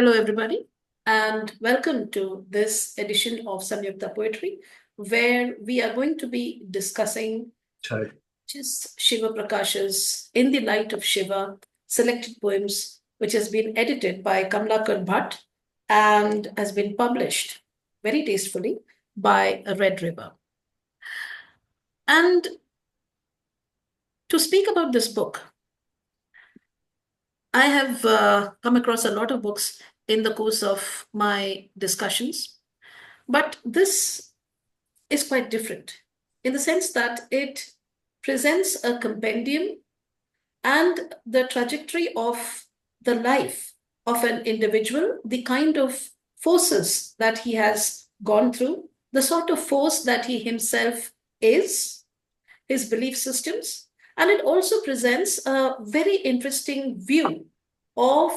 Hello, everybody, and welcome to this edition of Samyukta Poetry, where we are going to be discussing just Shivaprakash's In the Light of Shiva selected poems, which has been edited by Kamalakar Bhat and has been published very tastefully by Red River. And to speak about this book, I have come across a lot of books in the course of my discussions, but this is quite different in the sense that it presents a compendium and the trajectory of the life of an individual, the kind of forces that he has gone through, the sort of force that he himself is, his belief systems, and it also presents a very interesting view of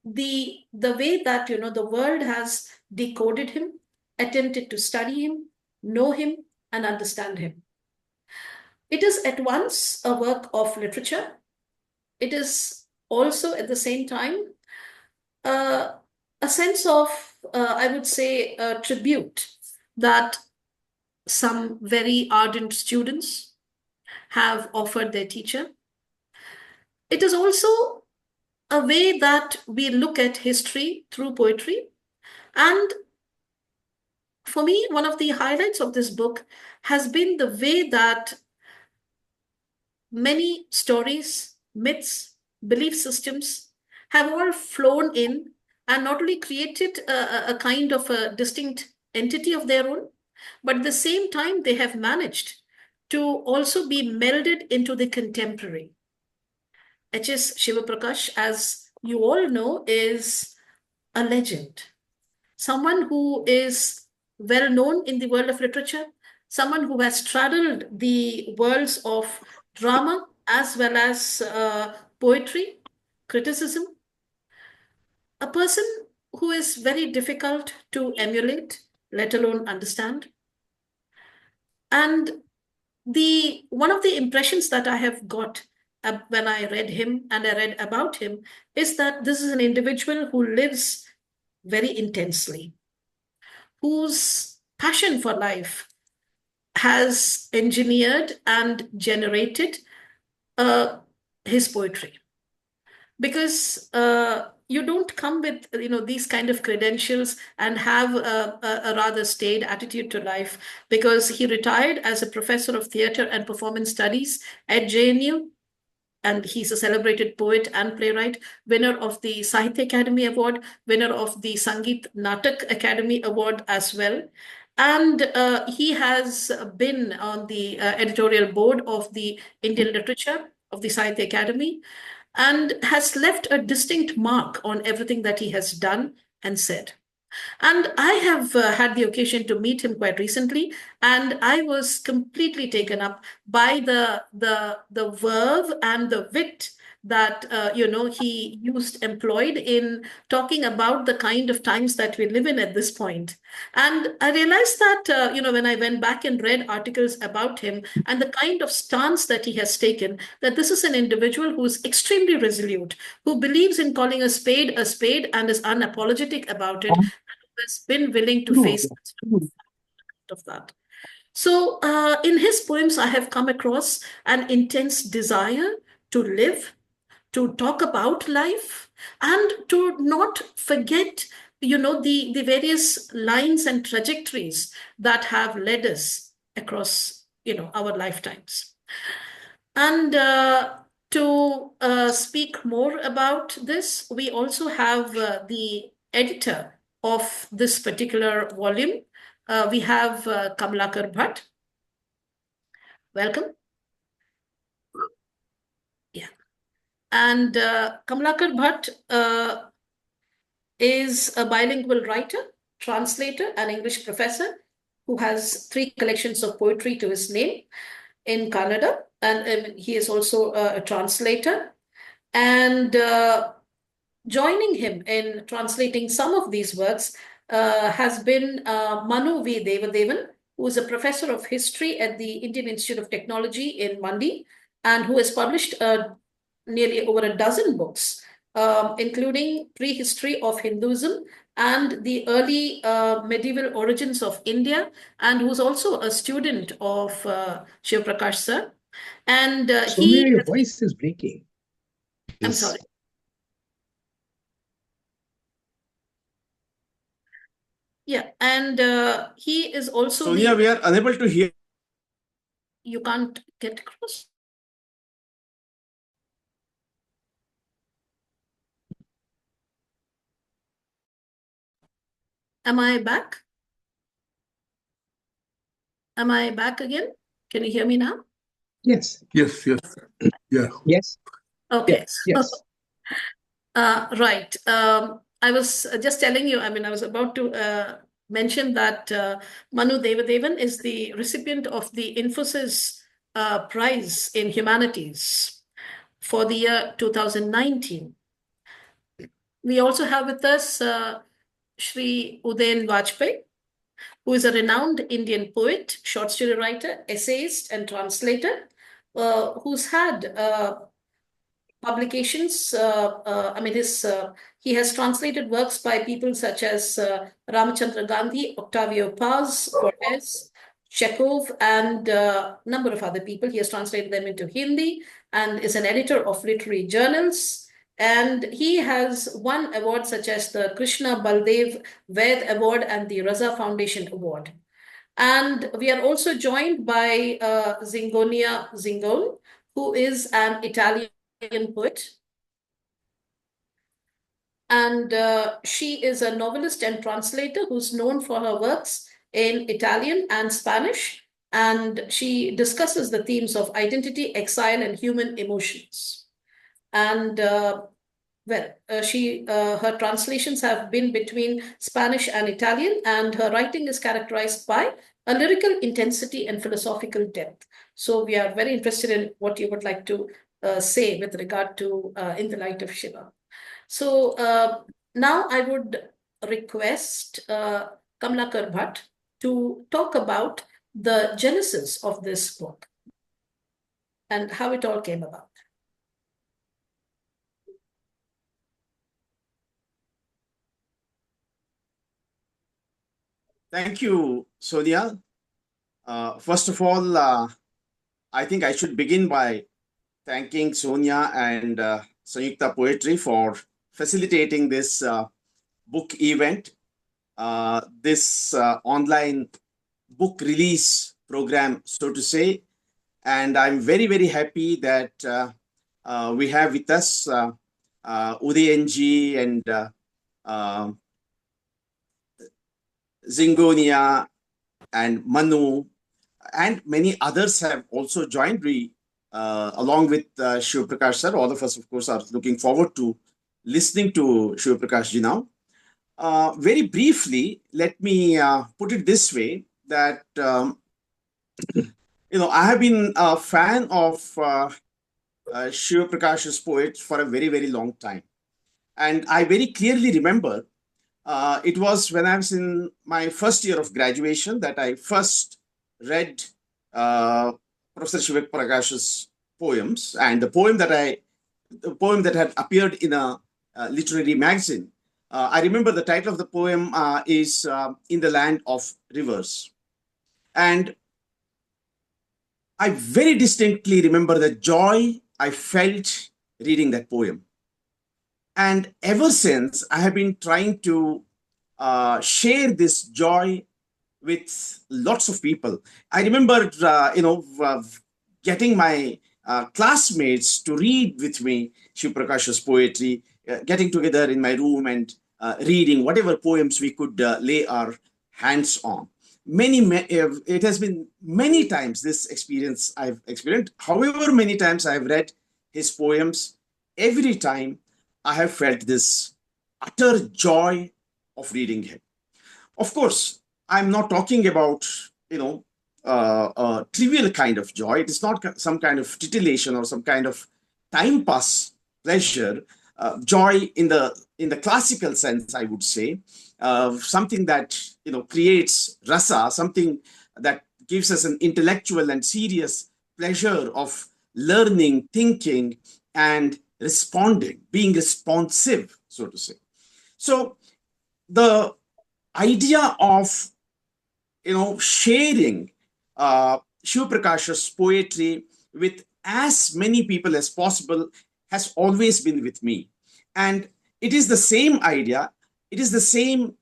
the way that the world has decoded him, attempted to study him, know him, and understand him. It is at once a work of literature. It is also at the same time a sense of, I would say, a tribute that some very ardent students have offered their teacher. It is also a way that we look at history through poetry. And for me, one of the highlights of this book has been the way that many stories, myths, belief systems have all flown in and not only created a kind of a distinct entity of their own, but at the same time, they have managed to also be melded into the contemporary. H.S. Shivaprakash, as you all know, is a legend, someone who is well known in the world of literature, someone who has straddled the worlds of drama as well as poetry, criticism, a person who is very difficult to emulate, let alone understand. And one of the impressions that I have got when I read him and I read about him is that this is an individual who lives very intensely, whose passion for life has engineered and generated his poetry. Because you don't come with these kind of credentials and have a rather staid attitude to life, because he retired as a professor of theatre and performance studies at JNU. And he's a celebrated poet and playwright, winner of the Sahitya Academy Award, winner of the Sangeet Natak Academy Award as well. And he has been on the editorial board of the Indian Literature of the Sahitya Academy and has left a distinct mark on everything that he has done and said. And I have had the occasion to meet him quite recently, and I was completely taken up by the verve and the wit that he employed in talking about the kind of times that we live in at this point. And I realized that when I went back and read articles about him and the kind of stance that he has taken, that this is an individual who is extremely resolute, who believes in calling a spade and is unapologetic about it, has been willing to face of that. So in his poems, I have come across an intense desire to live, to talk about life, and to not forget the various lines and trajectories that have led us across our lifetimes. And to speak more about this, we also have the editor of this particular volume. We have Kamalakar Bhat. Welcome. Yeah. And Kamalakar Bhat is a bilingual writer, translator, and English professor who has 3 collections of poetry to his name in Kannada. And he is also a translator. And joining him in translating some of these works has been Manu Devadevan, who is a professor of history at the Indian Institute of Technology in Mandi, and who has published nearly over a dozen books including prehistory of Hinduism and the early medieval origins of India, and who's also a student of Shivaprakash sir. And Sonia, your voice is breaking. I'm sorry. Yeah, and he is also Sonia, we are unable to hear. You can't get across. Am I back? Am I back again? Can you hear me now? Yes. Yes. Yeah. Yes. Okay. Yes. Right. I was just telling you, I mean, I was about to mention that Manu Devadevan is the recipient of the Infosys Prize in Humanities for the year 2019. We also have with us Shri Udayan Vajpayee, who is a renowned Indian poet, short story writer, essayist, and translator, who's had publications. He has translated works by people such as Ramachandra Gandhi, Octavio Paz, Cortez, Chekhov, and a number of other people. He has translated them into Hindi and is an editor of literary journals. And he has won awards such as the Krishna Baldev Ved Award and the Raza Foundation Award. And we are also joined by Zingonia Zingone, who is an Italian poet. And she is a novelist and translator who's known for her works in Italian and Spanish. And she discusses the themes of identity, exile, and human emotions. And her translations have been between Spanish and Italian, and her writing is characterized by a lyrical intensity and philosophical depth. So we are very interested in what you would like to say with regard to In the Light of Shiva. So now I would request Kamalakar Bhat to talk about the genesis of this book and how it all came about. Thank you, Sonia. First of all, I think I should begin by thanking Sonia and Sanyukta Poetry for facilitating this book event, this online book release program, so to say. And I'm very, very happy that we have with us Udayanji and Zingonia and Manu, and many others have also joined me along with Shivaprakash sir. All of us, of course, are looking forward to listening to Shivaprakash ji now. Very briefly, let me put it this way, that I have been a fan of Shivaprakash's poets for a very, very long time. And I very clearly remember it was when I was in my first year of graduation that I first read Professor Shivaprakash's poems, and the poem that had appeared in a literary magazine. I remember the title of the poem is In the Land of Rivers. And I very distinctly remember the joy I felt reading that poem. And ever since, I have been trying to share this joy with lots of people. I remember, getting my classmates to read with me Shivaprakash's poetry, getting together in my room and reading whatever poems we could lay our hands on. It has been many times this experience I've experienced. However many times I've read his poems, every time I have felt this utter joy of reading him. Of course, I'm not talking about, a trivial kind of joy. It is not some kind of titillation or some kind of time pass pleasure. Joy in the classical sense, I would say, something that creates rasa, something that gives us an intellectual and serious pleasure of learning, thinking, and responding, being responsive, so to say. So the idea of, sharing Shivaprakash's poetry with as many people as possible has always been with me. And it is the same idea, it is the same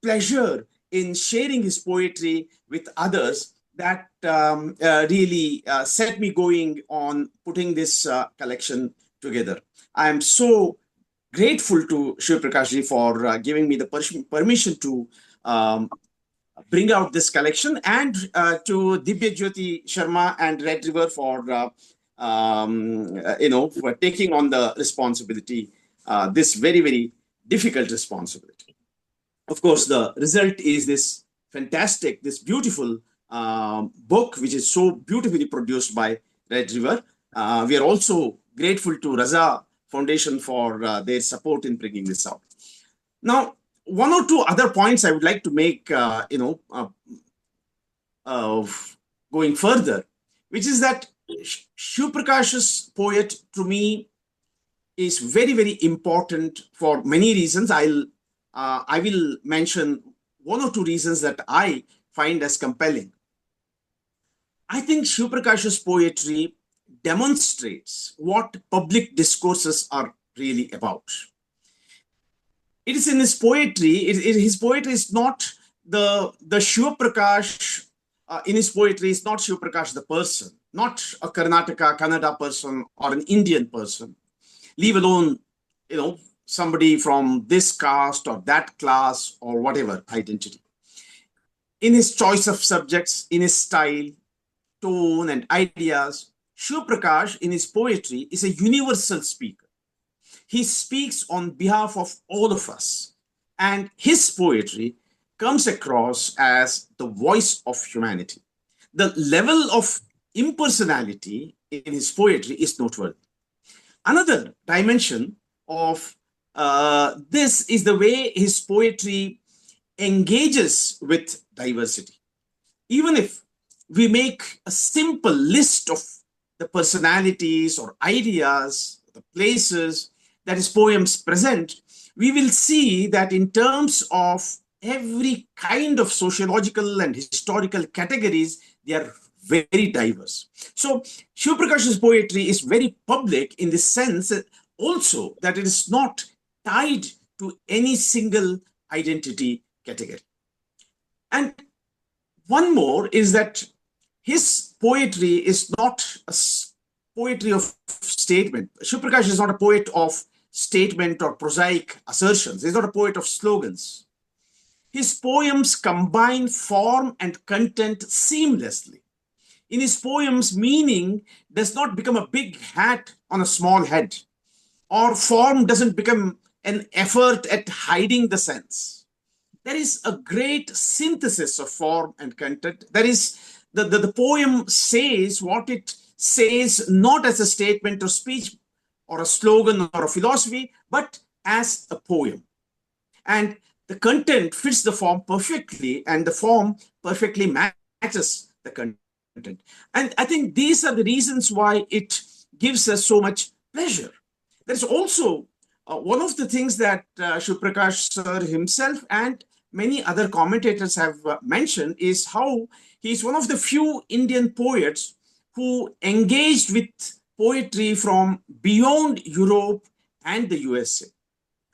pleasure in sharing his poetry with others that really set me going on putting this collection together. I am so grateful to Shivaprakash for giving me the permission to bring out this collection, and to Divya Jyoti Sharma and Red River for for taking on the responsibility, this very, very difficult responsibility. Of course, the result is this fantastic, this beautiful book, which is so beautifully produced by Red River. We are also grateful to Raza Foundation for their support in bringing this out. Now, one or two other points I would like to make, going further, which is that Shivaprakash's poet, to me, is very, very important for many reasons. I will mention one or two reasons that I find as compelling. I think Shivaprakash's poetry demonstrates what public discourses are really about. It is in his poetry, his poetry is not the Shivaprakash, in his poetry is not Shivaprakash the person, not a Karnataka, Kannada person or an Indian person, leave alone, somebody from this caste or that class or whatever identity. In his choice of subjects, in his style, tone and ideas, Shivaprakash in his poetry is a universal speaker. He speaks on behalf of all of us, and his poetry comes across as the voice of humanity. The level of impersonality in his poetry is noteworthy. Another dimension of this is the way his poetry engages with diversity. Even if we make a simple list of the personalities or ideas, the places that his poems present, we will see that in terms of every kind of sociological and historical categories, they are very diverse. So Shivaprakash's poetry is very public in the sense also that it is not tied to any single identity category. And one more is that his poetry is not a poetry of statement. Shivaprakash is not a poet of statement or prosaic assertions. He's not a poet of slogans. His poems combine form and content seamlessly. In his poems, meaning does not become a big hat on a small head, or form doesn't become an effort at hiding the sense. There is a great synthesis of form and content. There is the poem says what it says, not as a statement or speech or a slogan or a philosophy, but as a poem. And the content fits the form perfectly, and the form perfectly matches the content. And I think these are the reasons why it gives us so much pleasure. There's also one of the things that Shivaprakash sir himself and many other commentators have mentioned is how he's one of the few Indian poets who engaged with poetry from beyond Europe and the USA,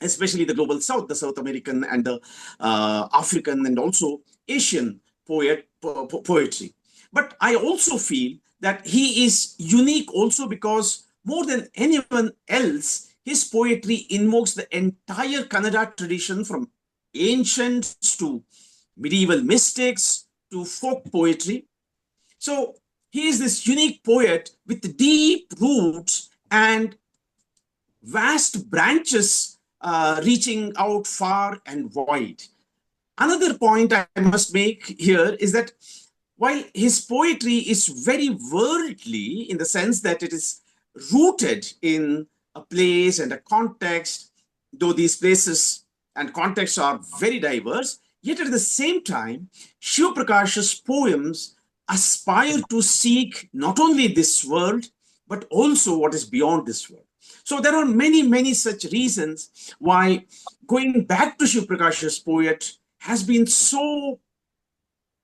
especially the global South, the South American and the African and also Asian poetry. But I also feel that he is unique also because more than anyone else, his poetry invokes the entire Kannada tradition from ancients to medieval mystics to folk poetry. So he is this unique poet with deep roots and vast branches reaching out far and wide. Another point I must make here is that while his poetry is very worldly in the sense that it is rooted in a place and a context, though these places and contexts are very diverse, yet at the same time, Shivaprakash's poems aspire to seek not only this world, but also what is beyond this world. So there are many, many such reasons why going back to Shivaprakash's poet has been so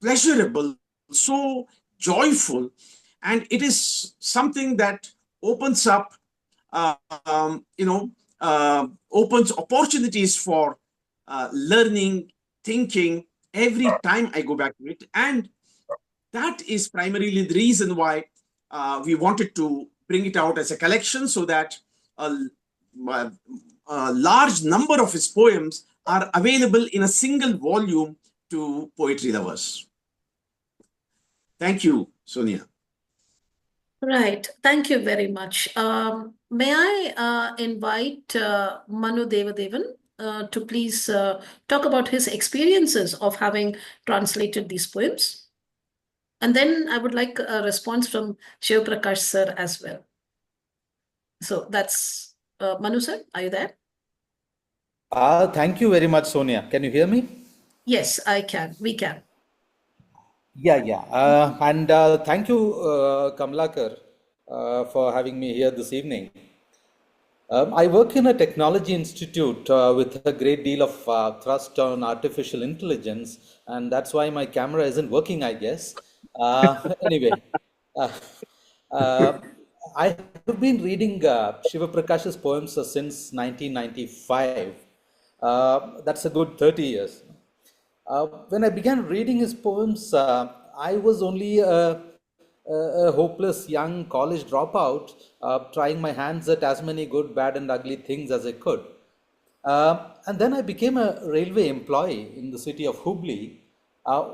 pleasurable, so joyful, and it is something that opens up, uh, um, you know, opens opportunities for learning, thinking every time I go back to it. And that is primarily the reason why we wanted to bring it out as a collection, so that a large number of his poems are available in a single volume to poetry lovers. Thank you, Sonia. Right. Thank you very much. May I invite Manu Devadevan to please talk about his experiences of having translated these poems? And then I would like a response from Shivaprakash sir as well. So that's Manu sir, are you there? Thank you very much, Sonia. Can you hear me? Yes, I can. We can. Yeah. And thank you, Kamalakar, for having me here this evening. I work in a technology institute with a great deal of thrust on artificial intelligence, and that's why my camera isn't working, I guess. Anyway, uh, uh, I have been reading Shivaprakash's poems since 1995. That's a good 30 years. When I began reading his poems, I was only a hopeless young college dropout, trying my hands at as many good, bad, and ugly things as I could. And then I became a railway employee in the city of Hubli,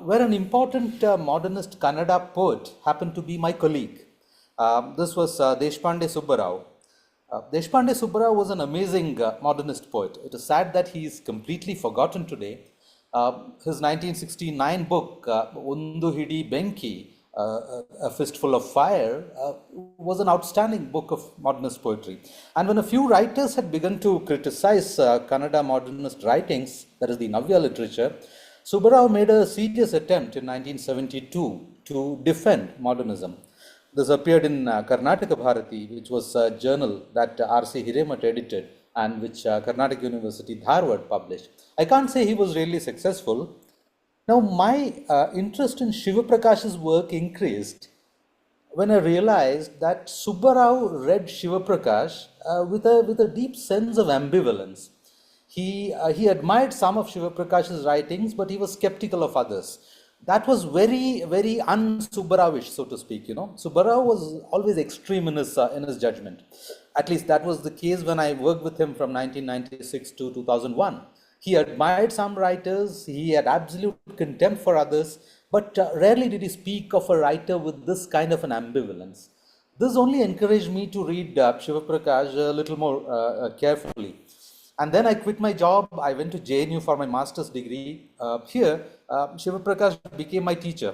where an important modernist Kannada poet happened to be my colleague. This was Deshpande Subbarao. Deshpande Subbarao was an amazing modernist poet. It is sad that he is completely forgotten today. His 1969 book, Undu Hidi Benki, A Fistful of Fire, was an outstanding book of modernist poetry. And when a few writers had begun to criticize Kannada modernist writings, that is the Navya literature, Subbarao made a serious attempt in 1972 to defend modernism. This appeared in Karnataka Bharati, which was a journal that R.C. Hiremat edited and which Karnataka University Dharwad published. I can't say he was really successful. Now, my interest in Shivaprakash's work increased when I realized that Subbarao read Shivaprakash with a deep sense of ambivalence. He admired some of Shivaprakash's writings, but he was skeptical of others. That was very, very un-Subbarawish, so to speak. Subbarao was always extreme in his judgment. At least that was the case when I worked with him from 1996 to 2001. He admired some writers, he had absolute contempt for others, but rarely did he speak of a writer with this kind of an ambivalence. This only encouraged me to read Shivaprakash a little more carefully. And then I quit my job. I went to JNU for my master's degree. Here, Shivaprakash became my teacher,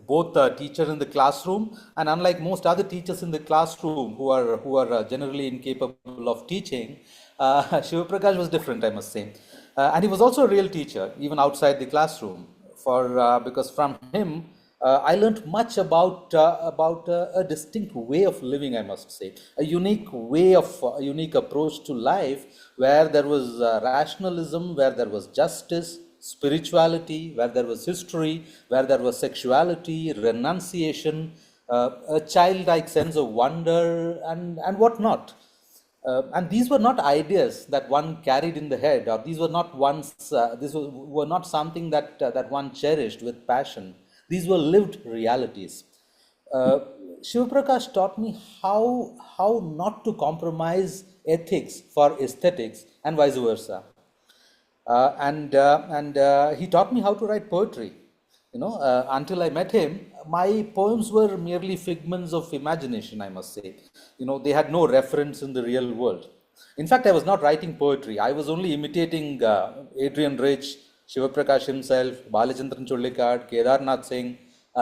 both a teacher in the classroom, and unlike most other teachers in the classroom who are generally incapable of teaching, Shivaprakash was different, I must say. And he was also a real teacher, even outside the classroom, because from him, I learned much about a distinct way of living, I must say, a unique approach to life, where there was rationalism, where there was justice, spirituality, where there was history, where there was sexuality, renunciation, a childlike sense of wonder, and whatnot. And these were not ideas that one carried in the head, or these were not were not something that one cherished with passion. These were lived realities. Shivaprakash taught me how not to compromise ethics for aesthetics and vice versa. And he taught me how to write poetry. Until I met him, my poems were merely figments of imagination, I must say. They had no reference in the real world. In fact, I was not writing poetry. I was only imitating Adrian Rich, Shivaprakash himself, Balachandran Chollikad, Kedarnath Singh,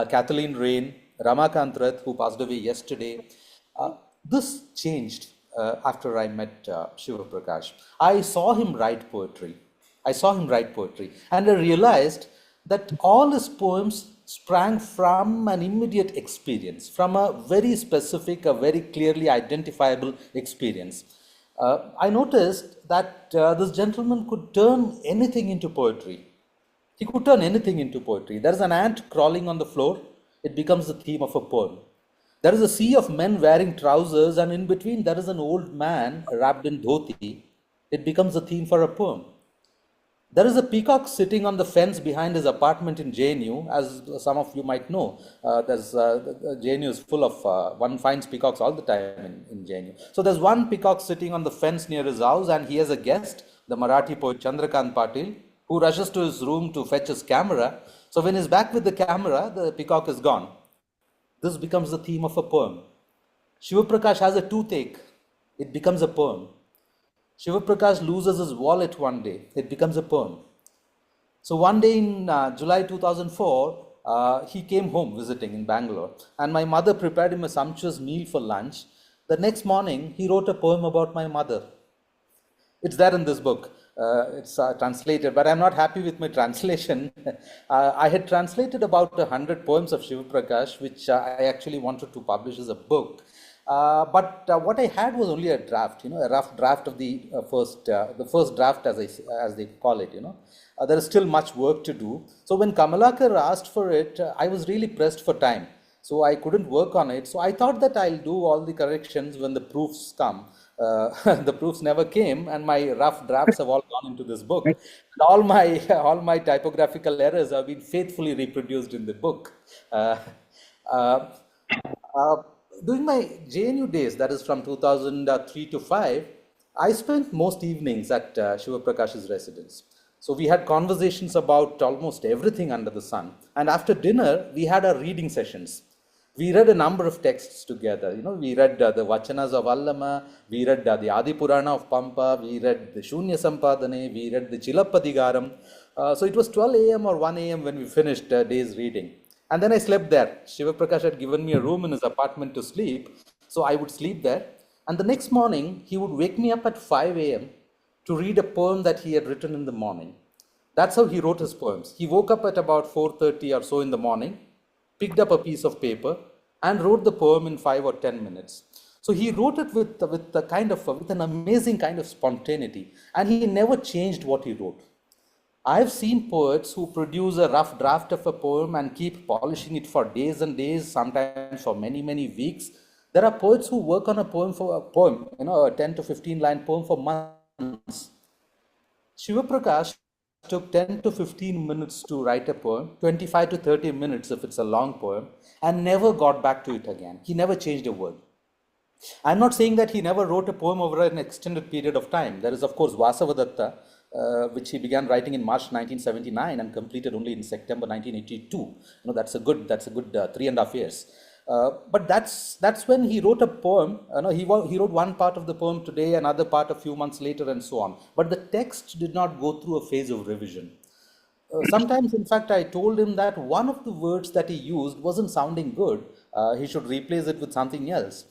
Kathleen Rain, Ramakant Rath, who passed away yesterday. This changed after I met Shivaprakash. I saw him write poetry. And I realized that all his poems sprang from an immediate experience, from a very specific, a very clearly identifiable experience. I noticed that this gentleman could turn anything into poetry. He could turn anything into poetry. There is an ant crawling on the floor, it becomes the theme of a poem. There is a sea of men wearing trousers, and in between there is an old man wrapped in dhoti. It becomes a theme for a poem. There is a peacock sitting on the fence behind his apartment in JNU, as some of you might know. JNU is full of, one finds peacocks all the time in JNU. So there's one peacock sitting on the fence near his house, and he has a guest, the Marathi poet Chandrakant Patil, who rushes to his room to fetch his camera. So when he's back with the camera, the peacock is gone. This becomes the theme of a poem. Shivaprakash has a toothache. It becomes a poem. Shivaprakash loses his wallet one day. It becomes a poem. So one day in July 2004, he came home visiting in Bangalore, and my mother prepared him a sumptuous meal for lunch. The next morning, he wrote a poem about my mother. It's there in this book. It's translated, but I'm not happy with my translation. I had translated about 100 poems of Shivaprakash, which I actually wanted to publish as a book. But what I had was only a draft, a rough draft of the first draft, as they call it. There is still much work to do. So when Kamalakar asked for it, I was really pressed for time. So I couldn't work on it. So I thought that I'll do all the corrections when the proofs come. The proofs never came, and my rough drafts have all gone into this book. And all my typographical errors have been faithfully reproduced in the book. During my JNU days, that is from 2003 to 5, I spent most evenings at Shivaprakash's residence. So we had conversations about almost everything under the sun. And after dinner, we had our reading sessions. We read a number of texts together. We read the Vachanas of Allama, we read the Adi Purana of Pampa, we read the Shunya Sampadane, we read the Chilappadigaram. So it was 12 a.m. or 1 a.m. when we finished day's reading. And then I slept there. Shivaprakash had given me a room in his apartment to sleep. So I would sleep there. And the next morning, he would wake me up at 5 a.m. to read a poem that he had written in the morning. That's how he wrote his poems. He woke up at about 4:30 or so in the morning, picked up a piece of paper, and wrote the poem in 5 or 10 minutes. So he wrote it with an amazing kind of spontaneity, and he never changed what he wrote. I've seen poets who produce a rough draft of a poem and keep polishing it for days and days, sometimes for many, many weeks. There are poets who work on a 10 to 15 line poem for months. Shivaprakash took 10 to 15 minutes to write a poem, 25 to 30 minutes if it's a long poem, and never got back to it again. He never changed a word. I'm not saying that he never wrote a poem over an extended period of time. There is, of course, Vasavadatta, which he began writing in March 1979 and completed only in September 1982. That's a good 3.5 years. But that's when he wrote a poem. He wrote one part of the poem today, another part a few months later, and so on. But the text did not go through a phase of revision. Sometimes, in fact, I told him that one of the words that he used wasn't sounding good. He should replace it with something else.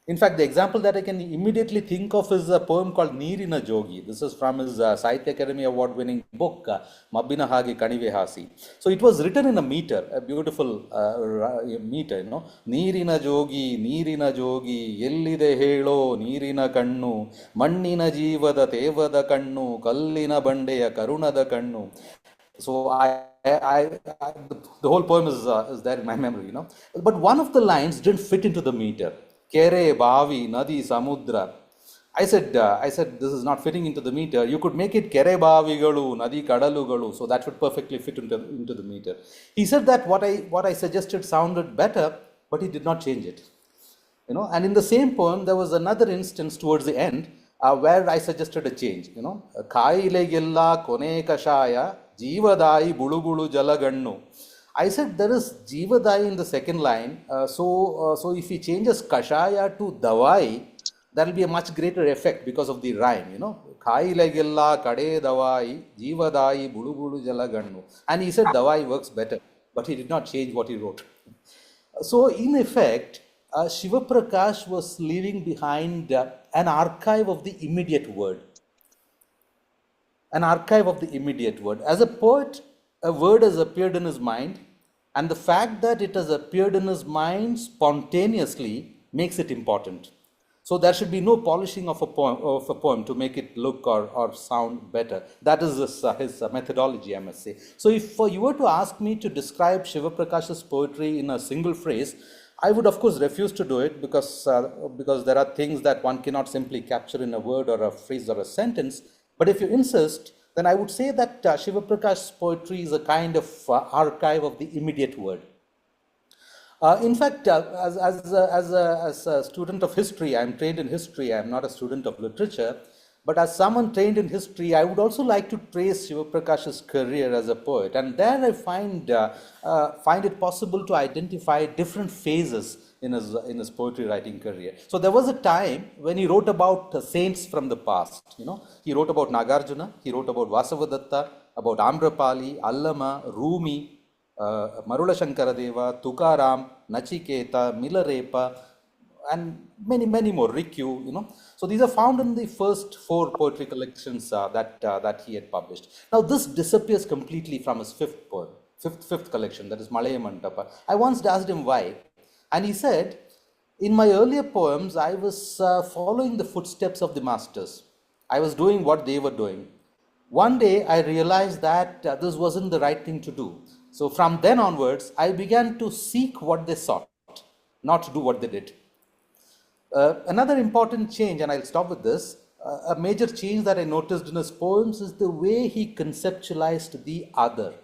In fact, the example that I can immediately think of is a poem called Neerina Jogi. This is from his Sahitya Academy Award-winning book, Mabbina Hage Kanive Hasi. So it was written in a meter, a beautiful meter, Neerina Jogi, Ellide Helo, Neerina Kannu, Mannina Jivada Tevada Kannu, Kallina Bandeya Karunada Kannu. So the whole poem is there in my memory, But one of the lines didn't fit into the meter. Kere, Bavi, Nadi, Samudra. I said, this is not fitting into the meter. You could make it Kere, Bavi, Galu, Nadi, Kadalu, Galu. So that would perfectly fit into the meter. He said that what I suggested sounded better, but he did not change it. And in the same poem, there was another instance towards the end where I suggested a change. Kaile Gilla, Kone Kashaya, Jivadai, Bulu Bulu Jalagannu. I said there is Jivadai in the second line. So if he changes Kashaya to Dawai, that will be a much greater effect because of the rhyme, Khai Legilla, Kade Dawai, Jivadai, Bulu Bulu Jalagannu. And he said Dawai works better, but he did not change what he wrote. So in effect, Shivaprakash was leaving behind an archive of the immediate word. an archive of the immediate word. As a poet, a word has appeared in his mind, and the fact that it has appeared in his mind spontaneously makes it important. So there should be no polishing of a poem to make it look or sound better. That is his methodology, I must say. So if you were to ask me to describe Shivaprakash's poetry in a single phrase, I would of course refuse to do it because there are things that one cannot simply capture in a word or a phrase or a sentence. But if you insist, then I would say that Shivaprakash's poetry is a kind of archive of the immediate word. In fact, as a student of history, I am trained in history, I am not a student of literature, but as someone trained in history, I would also like to trace Shivaprakash's career as a poet. And there I find it possible to identify different phases in his poetry writing career. So there was a time when he wrote about saints from the past. He wrote about Nagarjuna, he wrote about Vasavadatta, about Amrapali, Allama, Rumi, Marula Shankaradeva, Tukaram, Nachiketa, Milarepa, and many more, Rikyu, So these are found in the first 4 poetry collections that he had published. Now this disappears completely from his fifth collection, that is Malaya Mantapa. I once asked him why, and he said, in my earlier poems, I was following the footsteps of the masters. I was doing what they were doing. One day I realized that this wasn't the right thing to do. So from then onwards, I began to seek what they sought, not to do what they did. Another important change, and I'll stop with this, a major change that I noticed in his poems is the way he conceptualized the other.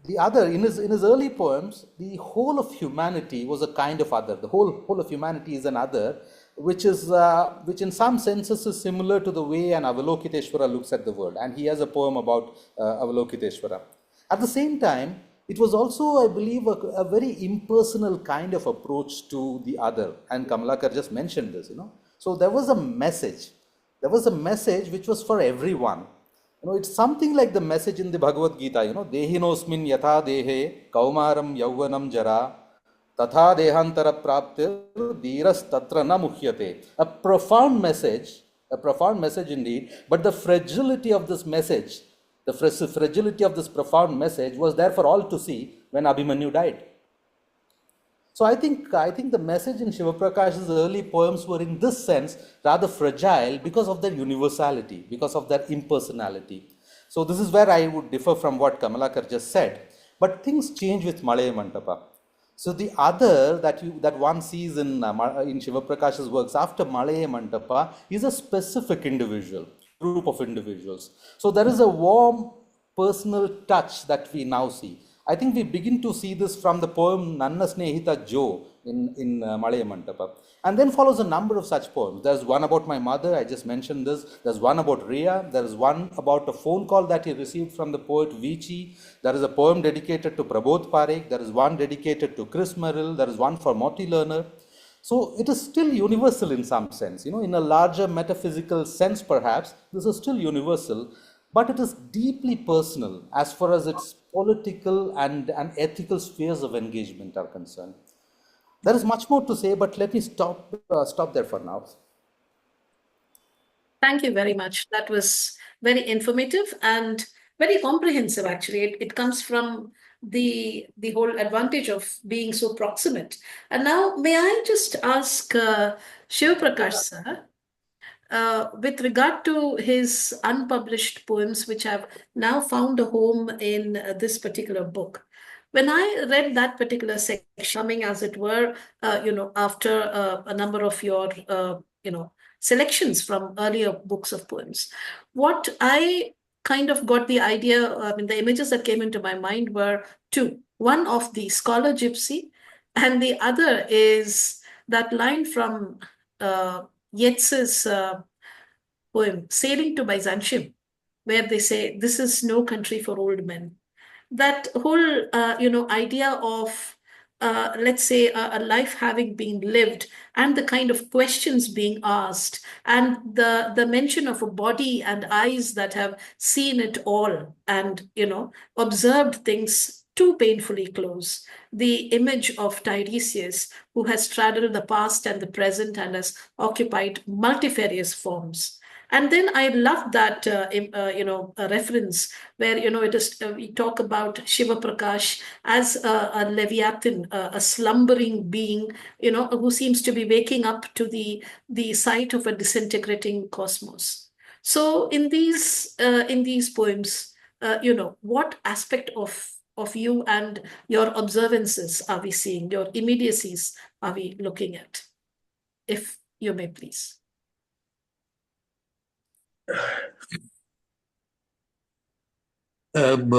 In his early poems, the whole of humanity was a kind of other. The whole of humanity is an other, which in some senses is similar to the way an Avalokiteshvara looks at the world. And he has a poem about Avalokiteshvara. At the same time, it was also, I believe, a very impersonal kind of approach to the other. And Kamalakar just mentioned this, So there was a message. There was a message which was for everyone. It's something like the message in the Bhagavad Gita, Dehinosmin yatha dehe kaumaram yauvanam jara tatha dehantara praptir dhiras tatra na muhyate. A profound message indeed, but the fragility of this message, the fragility of this profound message was there for all to see when Abhimanyu died. So I think the message in Shivaprakash's early poems were in this sense rather fragile because of their universality, because of their impersonality. So this is where I would differ from what Kamalakar just said. But things change with Malaya Mantapa. So the other that one sees in Shivaprakash's works after Malaya Mantapa is a specific individual, group of individuals. So there is a warm personal touch that we now see. I think we begin to see this from the poem Nanna Snehita Jo in Malaya Mantapa. And then follows a number of such poems. There's one about my mother, I just mentioned this. There's one about Rhea. There is one about a phone call that he received from the poet Vici. There is a poem dedicated to Prabodh Parekh. There is one dedicated to Chris Merrill. There is one for Moti Lerner. So it is still universal in some sense. In a larger metaphysical sense perhaps, this is still universal. But it is deeply personal as far as its political and ethical spheres of engagement are concerned. There is much more to say, but let me stop there for now. Thank you very much. That was very informative and very comprehensive, actually. It comes from the whole advantage of being so proximate. And now, may I just ask Shivaprakash sir, with regard to his unpublished poems, which have now found a home in this particular book. When I read that particular section, coming as it were, after a number of your, selections from earlier books of poems, what I kind of got the idea, the images that came into my mind were two. One of the scholar gypsy, and the other is that line from Yeats's poem, Sailing to Byzantium, where they say, "This is no country for old men." That whole, idea of, let's say, a life having been lived and the kind of questions being asked and the mention of a body and eyes that have seen it all and, observed things too painfully close. The image of Tiresias, who has straddled the past and the present and has occupied multifarious forms. And then I love that a reference where it is we talk about Shivaprakash as a Leviathan, a slumbering being, who seems to be waking up to the sight of a disintegrating cosmos. So in these poems, what aspect of you and your observances are we seeing? Your immediacies are we looking at? If you may, please. I'm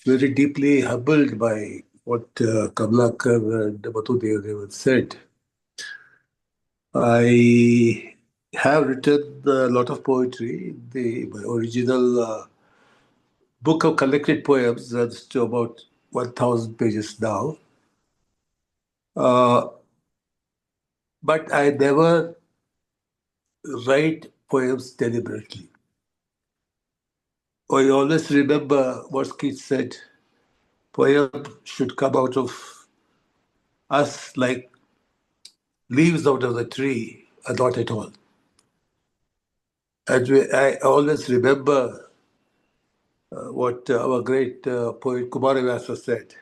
very deeply humbled by what Kamalakar and Manu Devadevan said. I have written a lot of poetry. My original book of collected poems runs to about 1,000 pages now. But I never write poems deliberately. I always remember what Keats said, poem should come out of us like leaves out of the tree, and not at all. And I always remember what our great poet Kumaragasa said,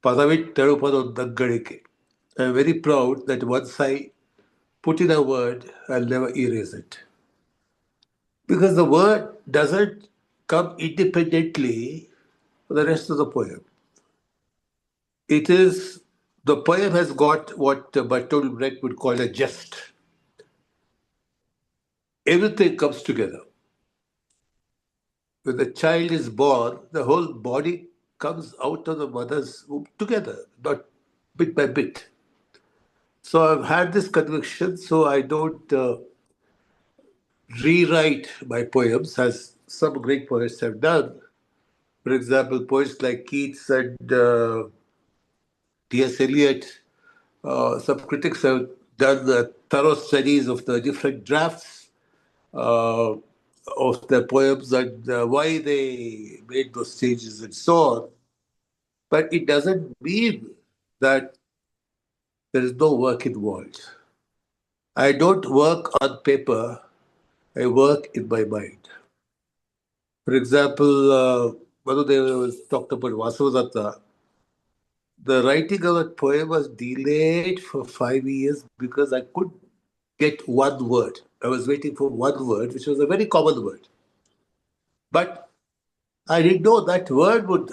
Padavit Terupado Daggadike. I'm very proud that once I put in a word, I'll never erase it. Because the word doesn't come independently for the rest of the poem. It is, the poem has got what Bertolt Brecht would call a gist. Everything comes together. When the child is born, the whole body comes out of the mother's womb together, not bit by bit. So I've had this conviction, so I don't rewrite my poems as some great poets have done. For example, poets like Keats and T.S. Eliot, some critics have done thorough studies of the different drafts uh, of the poems and why they made those changes and so on. But it doesn't mean that there is no work involved. I don't work on paper, I work in my mind. For example, Manu Devadevan talked about Vasavadatta. The writing of that poem was delayed for 5 years because I couldn't get one word. I was waiting for one word, which was a very common word. But I didn't know that word would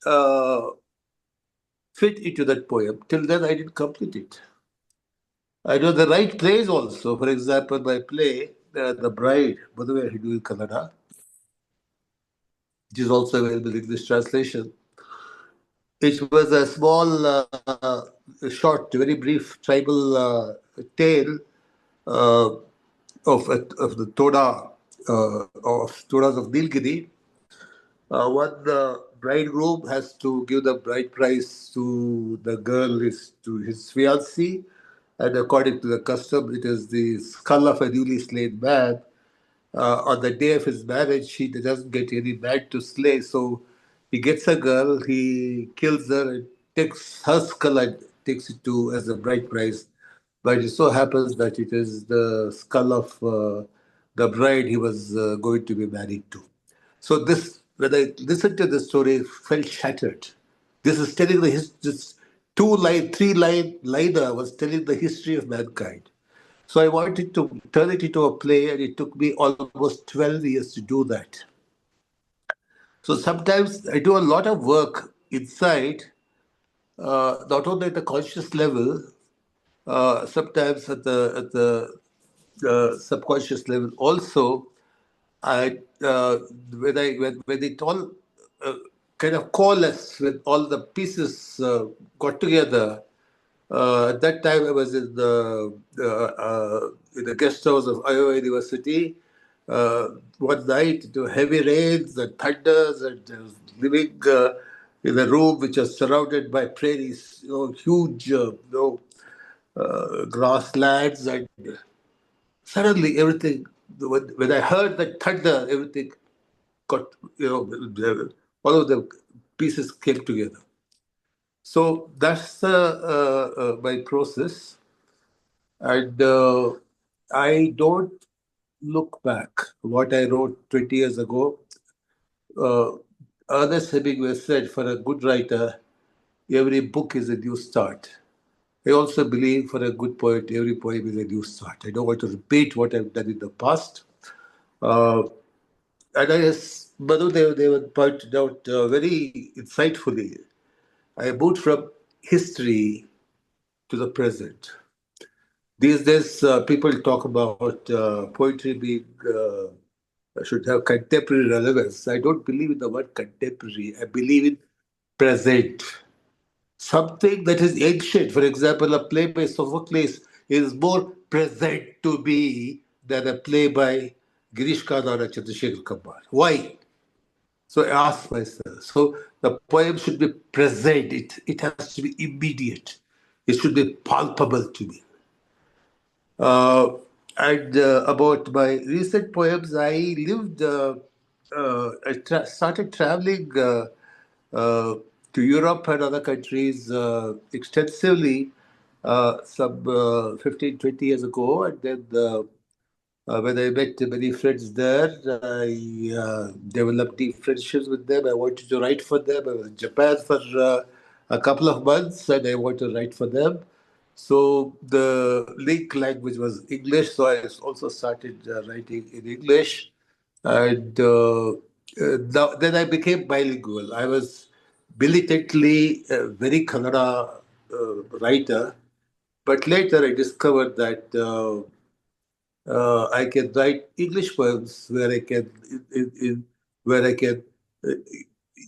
uh, fit into that poem. Till then, I didn't complete it. I know the right plays also. For example, my play, The Bride, by the way, I do in Kannada, which is also available in English translation. It was a small, short, very brief tribal tale uh, of the Toda, of Todas of Nilgiri. What the bridegroom has to give the bride price to the girl is to his fiancée, and according to the custom, it is the skull of a newly slain man. On the day of his marriage, he doesn't get any man to slay, so he gets a girl, he kills her, and takes her skull and takes it to as a bride price. But it so happens that it is the skull of the bride he was going to be married to. So this, when I listened to the story, I felt shattered. This is telling this two-line, three-line liner was telling the history of mankind. So I wanted to turn it into a play, and it took me almost 12 years to do that. So sometimes I do a lot of work inside, not only at the conscious level, sometimes at the subconscious level also. I when it all uh, kind of coalesced, when all the pieces got together. At that time, I was in the guest house of Iowa University. One night, it was heavy rains and thunders, and I was living in a room which was surrounded by prairies, huge, grasslands, and suddenly everything. When I heard that thunder, everything got, all of the pieces came together. So that's my process. And I don't look back what I wrote 20 years ago. Uh, Ernest Hemingway said, for a good writer, every book is a new start. I also believe for a good poet, every poem is a new start. I don't want to repeat what I've done in the past. Uh, and as Manu Devadevan pointed out very insightfully, I moved from history to the present. These days, people talk about poetry being should have contemporary relevance. I don't believe in the word contemporary. I believe in present. Something that is ancient, for example, a play by Sophocles is more present to me than a play by Girish Karnad or Chandrasekhar Kambar. Why? So I ask myself. So the poem should be present. It has to be immediate. It should be palpable to me. And about my recent poems, I started traveling to Europe and other countries extensively some 15, 20 years ago. And then when I met many friends there, I developed deep friendships with them. I wanted to write for them. I was in Japan for a couple of months and I wanted to write for them. So the link language was English, so I also started writing in English. And then I became bilingual. I was militantly a very Kannada writer, but later I discovered that I can write English poems where I can where I can uh,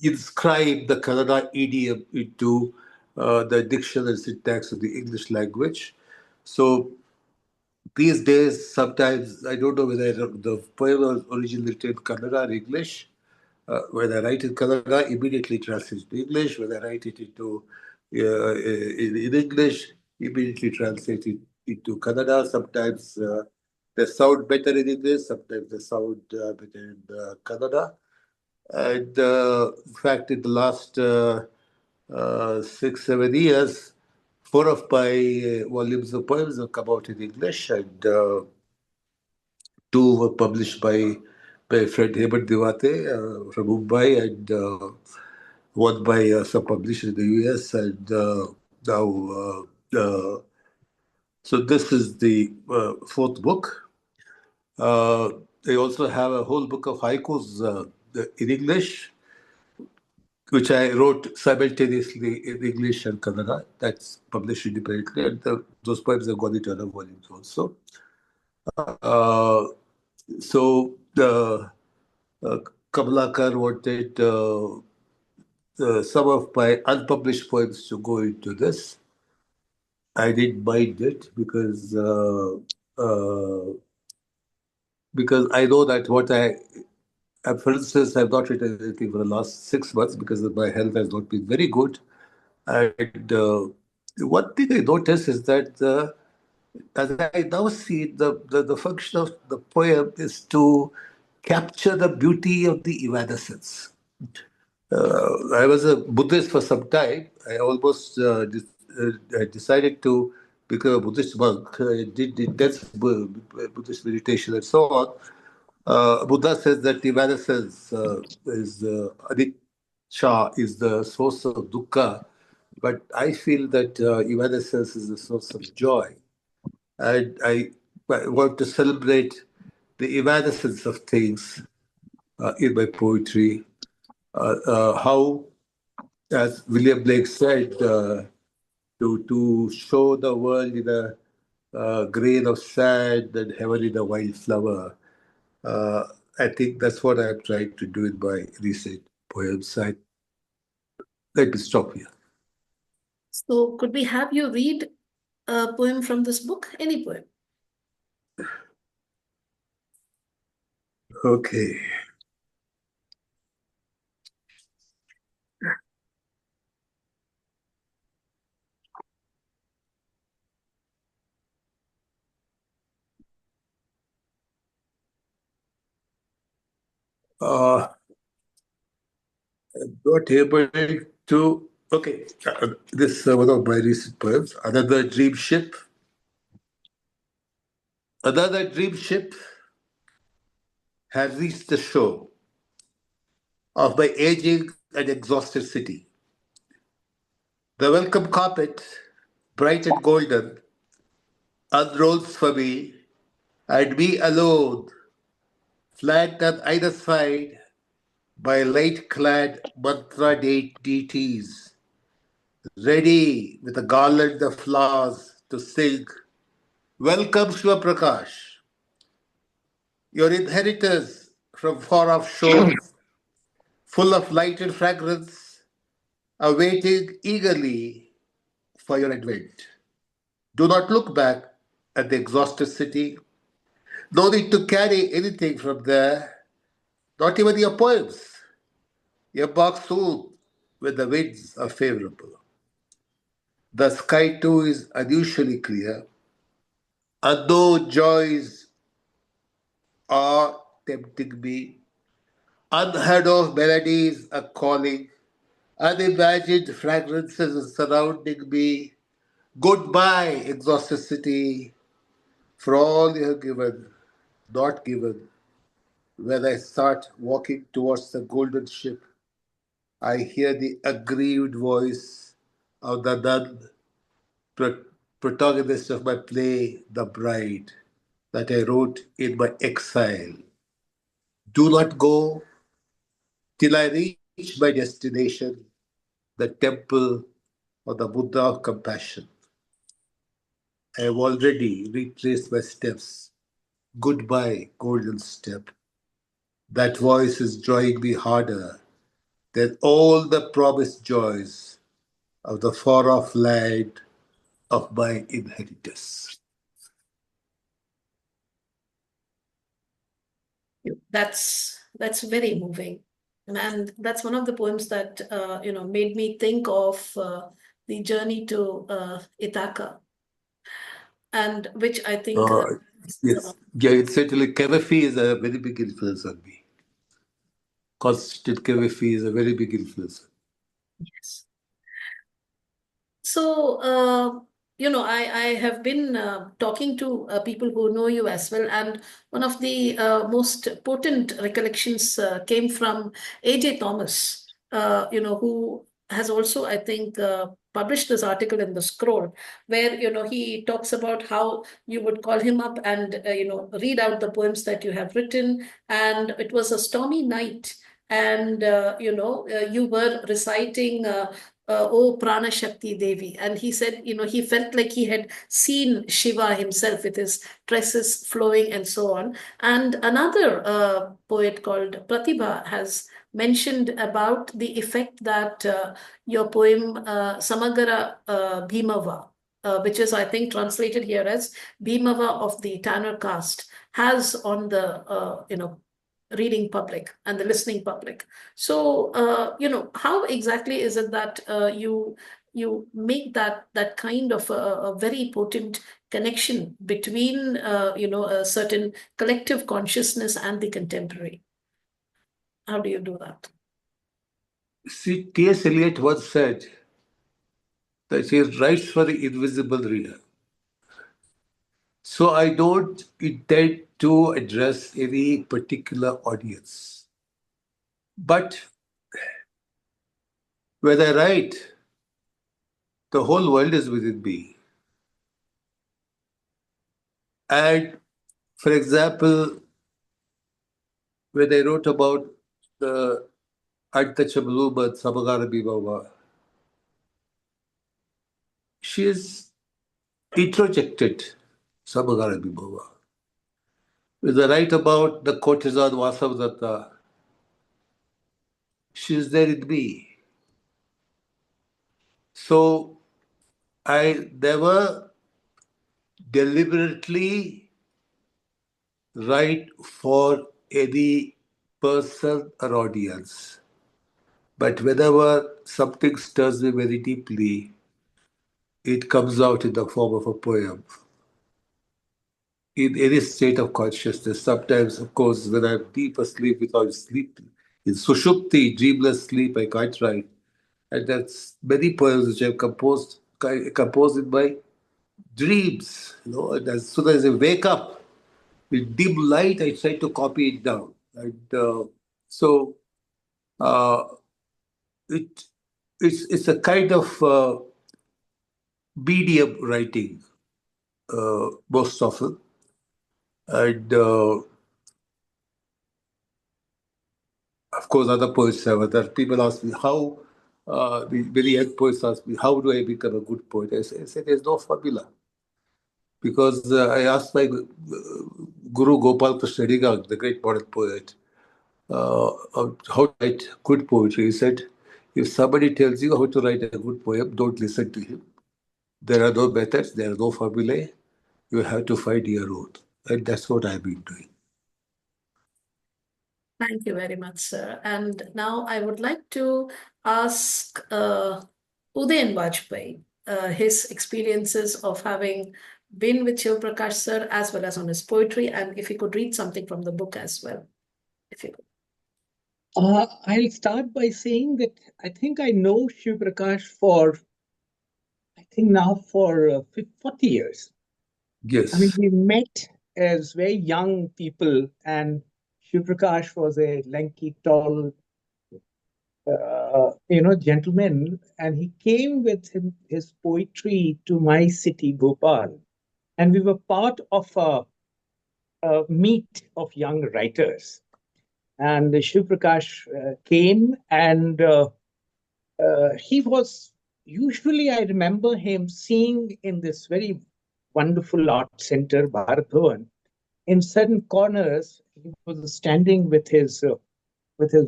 inscribe the Kannada idiom into the diction and syntax of the English language. So these days, sometimes I don't know whether the poem was originally written in Kannada or English. When I write in Kannada, immediately translate to English. When I write it in English, immediately translate it into Kannada. Sometimes they sound better in English, sometimes they sound better in Kannada. And in fact, in the last 6, 7 years, four of my volumes of poems have come out in English, and two were published by my friend Rei Berroa from Mumbai, and one by some publisher in the US, and now. So this is the fourth book. They also have a whole book of haikus in English, which I wrote simultaneously in English and Kannada. That's published independently, and those poems have gone into other volumes also. Uh, so uh, Kamalakar wanted some of my unpublished poems to go into this. I didn't mind it uh, because I know that for instance, I've not written anything for the last 6 months because my health has not been very good. And one thing I noticed is that as I now see the function of the poem is to capture the beauty of the evanescence. I was a Buddhist for some time. I almost I decided to become a Buddhist monk. I did intense Buddhist meditation and so on. Buddha says that evanescence is anicca, is the source of dukkha, but I feel that evanescence is the source of joy. And I want to celebrate the evanescence of things in my poetry. How, as William Blake said, to show the world in a grain of sand and heaven in a wildflower. Uh, I think that's what I'm trying to do in my recent poems. Let me stop here. So, could we have you read a poem from this book? Any poem? Okay. Uh, I'm not able to. Okay, this is one of my recent poems. Another dream ship. Another dream ship has reached the shore of my aging and exhausted city. The welcome carpet, bright and golden, unrolls for me, and me alone, flanked on either side by light clad mantra deities, ready with a garland of flowers to sing, "Welcome, Shivaprakash, your inheritors from far off shores, full of light and fragrance, are waiting eagerly for your advent. Do not look back at the exhausted city. No need to carry anything from there, not even your poems. Embark soon when the winds are favorable. The sky too is unusually clear. Unknown joys are tempting me. Unheard of melodies are calling. Unimagined fragrances are surrounding me. Goodbye, exhausted city, for all you have given, not given. When I start walking towards the golden ship, I hear the aggrieved voice of the nun, pro- protagonist of my play, The Bride, that I wrote in my exile. Do not go till I reach my destination, the temple of the Buddha of compassion. I have already retraced my steps. Goodbye, golden step. That voice is drawing me harder than all the promised joys of the far off land of my inheritors. That's very moving, and that's one of the poems that made me think of the journey to Ithaca, and which I think Uh, yes, yeah, it's certainly Kevefi is a very big influence on me. Constituted Kevefi is a very big influence. yes. So, I have been talking to people who know you as well, and one of the most potent recollections came from A.J. Thomas, who has also, I think, published this article in the Scroll, where, he talks about how you would call him up and, read out the poems that you have written. And it was a stormy night, and, you were reciting. Oh Prana Shakti Devi. And he said, he felt like he had seen Shiva himself with his tresses flowing and so on. And another poet called Pratibha has mentioned about the effect that your poem Samagara Bhimava, which is, I think, translated here as Bhimava of the Tanner caste, has on the, reading public and the listening public. So, how exactly is it that you make that kind of a very potent connection between a certain collective consciousness and the contemporary? How do you do that? See, T.S. Eliot once said that he writes for the invisible reader. So I don't intend to address any particular audience. But when I write, the whole world is within me. And for example, when I wrote about the untouchable woman, Samagara Bhimava, she is introjected, Samagara Bhimava. When I write about the courtesan Vasavadatta, she is there in me. So I never deliberately write for any person or audience. But whenever something stirs me very deeply, it comes out in the form of a poem. In any state of consciousness, sometimes, of course, when I'm deep asleep without sleep, in sushupti, dreamless sleep, I can't write. And that's many poems which I've composed in my dreams. And as soon as I wake up, with dim light, I try to copy it down. And so uh, it it's a kind of medium writing most often. And of course, other poets have other people ask me how. The very young poets ask me, how do I become a good poet? I say there's no formula. Because I asked my Guru Gopal Krishna Digag, the great modern poet, how to write good poetry. He said, if somebody tells you how to write a good poem, don't listen to him. There are no methods, there are no formulae. You have to find your own. And that's what I've been doing. Thank you very much, sir. And now I would like to ask Udayan Vajpayee his experiences of having been with Shivaprakash sir as well as on his poetry, and if he could read something from the book as well, if you could. I'll start by saying that I think I know Shivaprakash for, I think now for 40 years. Yes. I mean, we met as very young people, and Shivaprakash was a lanky, tall, gentleman, and he came with his poetry to my city, Bhopal, and we were part of a meet of young writers. And Shivaprakash came, and he was usually, I remember him seeing in this very wonderful art center, Bharat Bhavan, in certain corners, he was standing with his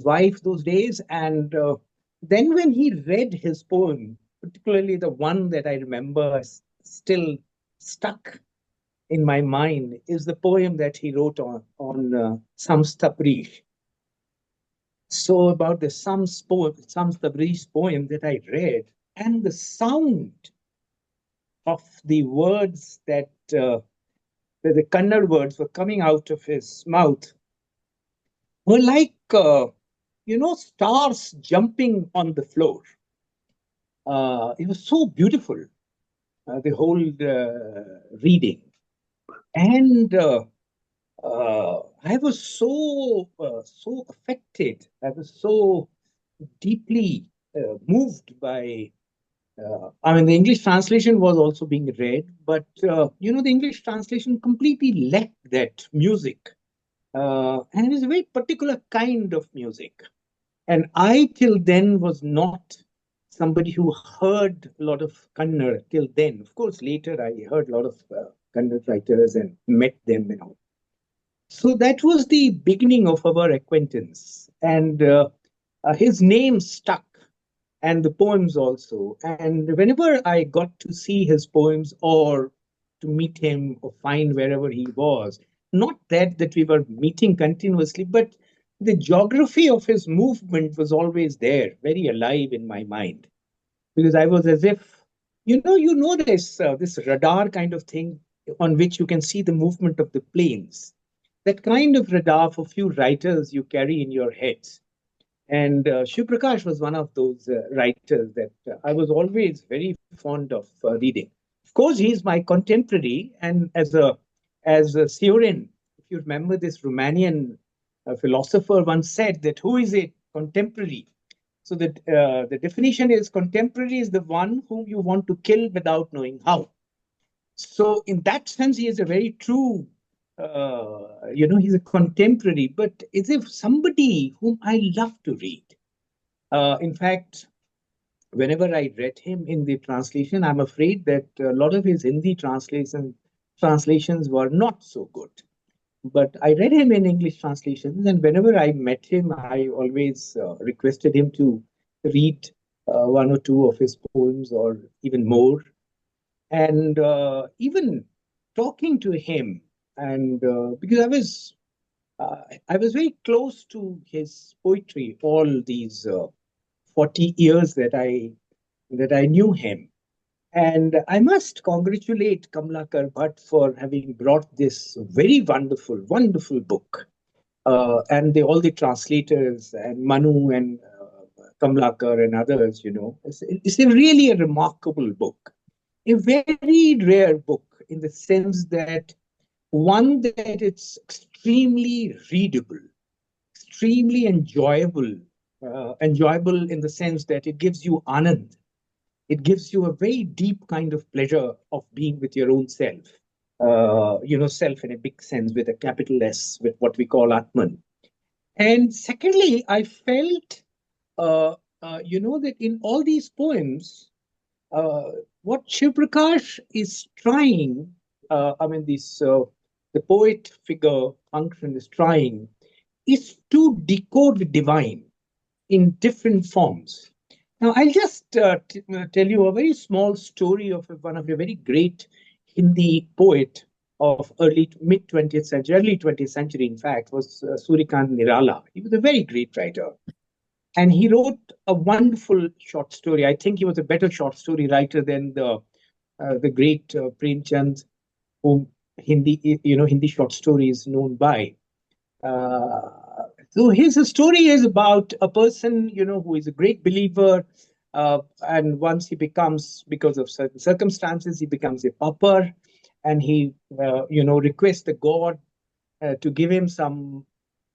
wife those days, and then when he read his poem, particularly the one that I remember still stuck in my mind, is the poem that he wrote on Samstaprish. So about the Samstaprish poem that I read, and the sound of the words that the Kannada words were coming out of his mouth were like, stars jumping on the floor. It was so beautiful, the whole reading. And I was so affected. I was so deeply moved by. I mean, the English translation was also being read, but the English translation completely lacked that music, and it was a very particular kind of music. And I till then was not somebody who heard a lot of Kannada till then. Of course, later I heard a lot of Kannada writers and met them and all. So that was the beginning of our acquaintance. And his name stuck, and the poems also. And whenever I got to see his poems or to meet him or find wherever he was, not that we were meeting continuously, but the geography of his movement was always there, very alive in my mind. Because I was as if, this radar kind of thing on which you can see the movement of the planes. That kind of radar for few writers you carry in your heads. And Shivaprakash was one of those writers that I was always very fond of reading. Of course, he's my contemporary, and as a Siorin, if you remember, this Romanian philosopher once said that who is a contemporary? So that the definition is contemporary is the one whom you want to kill without knowing how. So in that sense, he is a very true, he's a contemporary, but is if somebody whom I love to read. In fact, whenever I read him in the translation, I'm afraid that a lot of his Hindi translations were not so good. But I read him in English translations, and whenever I met him, I always requested him to read one or two of his poems or even more. And even talking to him, and because I was very close to his poetry all these 40 years that I knew him. And I must congratulate Kamalakar Bhat for having brought this very wonderful, wonderful book. And all the translators and Manu and Kamalakar and others, it's really a remarkable book. A very rare book in the sense that one that it's extremely readable, extremely enjoyable in the sense that it gives you anand. It gives you a very deep kind of pleasure of being with your own self. Self in a big sense with a capital S, with what we call Atman. And secondly, I felt, that in all these poems, uh, what Shivaprakash is trying, the poet figure function is trying, is to decode the divine in different forms. Now, I'll just tell you a very small story of one of the very great Hindi poet of mid 20th century, early 20th century, in fact, was Surikant Nirala. He was a very great writer. And he wrote a wonderful short story. I think he was a better short story writer than the great Premchand, whom Hindi short story is known by. So his story is about a person, who is a great believer, and once he becomes, because of certain circumstances, he becomes a pauper, and he, requests the god to give him some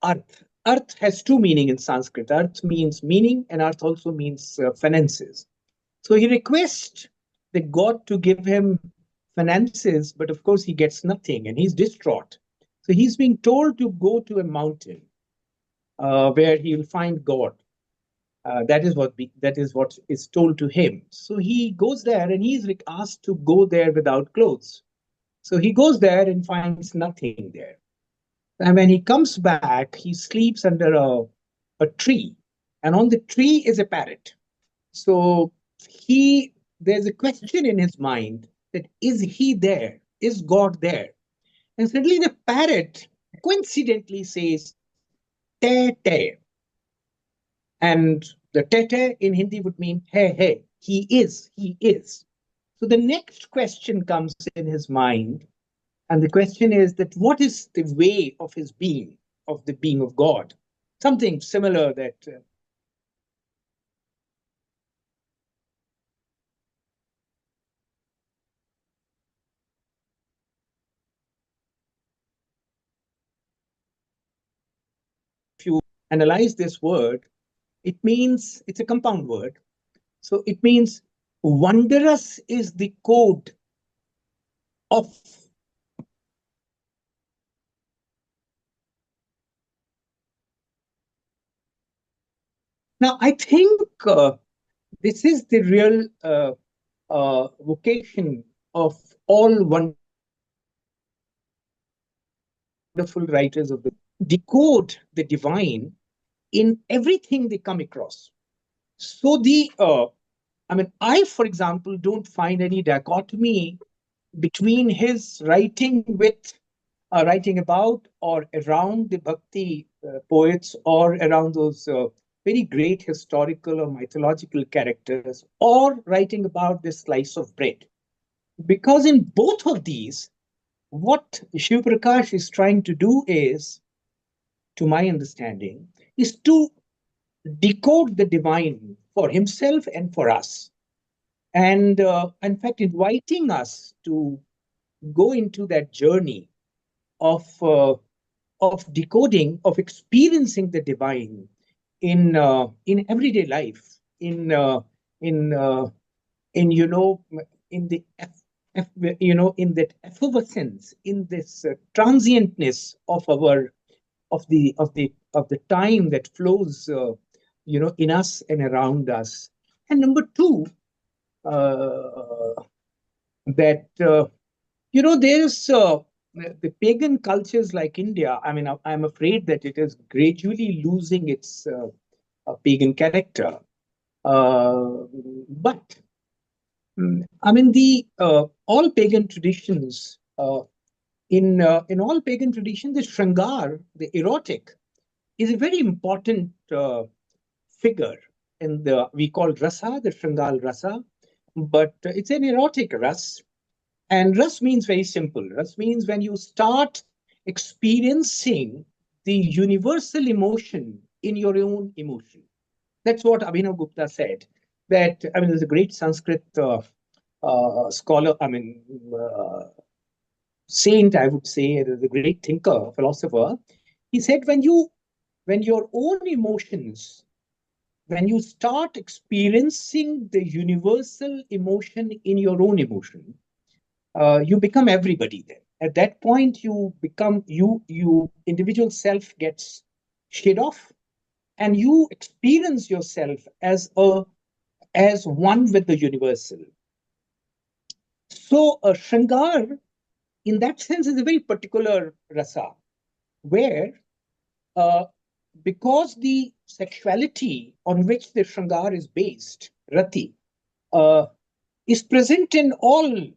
earth. Earth has two meaning in Sanskrit. Earth means meaning, and earth also means finances. So he requests the god to give him finances, but of course he gets nothing, and he's distraught. So he's being told to go to a mountain where he'll find God. That is what is told to him. So he goes there, and he's asked to go there without clothes. So he goes there and finds nothing there. And when he comes back, he sleeps under a tree, and on the tree is a parrot. So there's a question in his mind that is he there? Is God there? And suddenly the parrot coincidentally says, te te. And the te te in Hindi would mean, hey, hey, he is, he is. So the next question comes in his mind. And the question is that what is the way of his being, of the being of God? Something similar that if you analyze this word, it means it's a compound word. So it means wondrous is the code of. Now, I think this is the real vocation of all wonderful writers of the decode the divine in everything they come across. So I, for example, don't find any dichotomy between his writing about or around the bhakti poets or around those very great historical or mythological characters, or writing about this slice of bread. Because in both of these, what Shivaprakash is trying to do is, to my understanding, is to decode the divine for himself and for us. And in fact, inviting us to go into that journey of decoding, of experiencing the divine in everyday life, in in the in that effervescence, in this transientness of the time that flows, in us and around us. And number two, uh, that there's the pagan cultures like India. I mean, I'm afraid that it is gradually losing its pagan character. But I mean, the all pagan traditions. In all pagan traditions, the Shringar, the erotic, is a very important figure in the we call rasa, the Shringal rasa, but it's an erotic ras. And ras means very simple. Ras means when you start experiencing the universal emotion in your own emotion. That's what Abhinav Gupta said. That, I mean, there's a great Sanskrit scholar, saint, I would say, the great thinker, philosopher. He said, when your own emotions, when you start experiencing the universal emotion in your own emotion, you become everybody then. At that point, you become you individual self gets shed off, and you experience yourself as one with the universal. So Shringar, in that sense, is a very particular rasa, where uh, because the sexuality on which the Shringar is based, Rati, uh, is present in all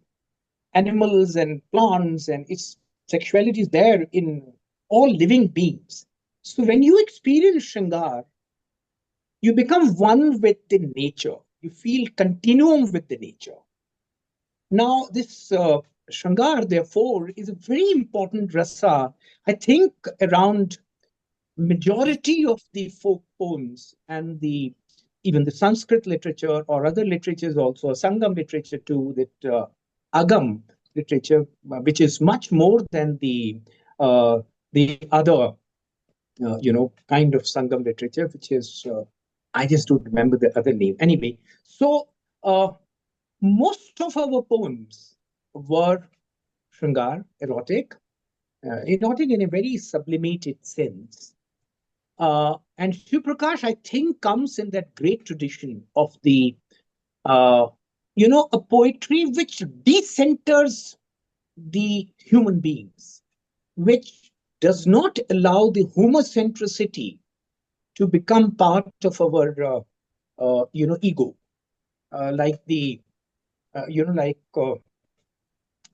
animals and plants, and its sexuality is there in all living beings. So when you experience Shringar, you become one with the nature. You feel continuum with the nature. Now, this Shringar, therefore, is a very important rasa. I think around majority of the folk poems and even the Sanskrit literature or other literatures also, Sangam literature too, that Agam literature, which is much more than the other, kind of Sangam literature, which is, I just don't remember the other name. Anyway, so most of our poems were Shringar, erotic in a very sublimated sense. And Shivaprakash, I think, comes in that great tradition of a poetry which decenters the human beings, which does not allow the homocentricity to become part of our, ego, like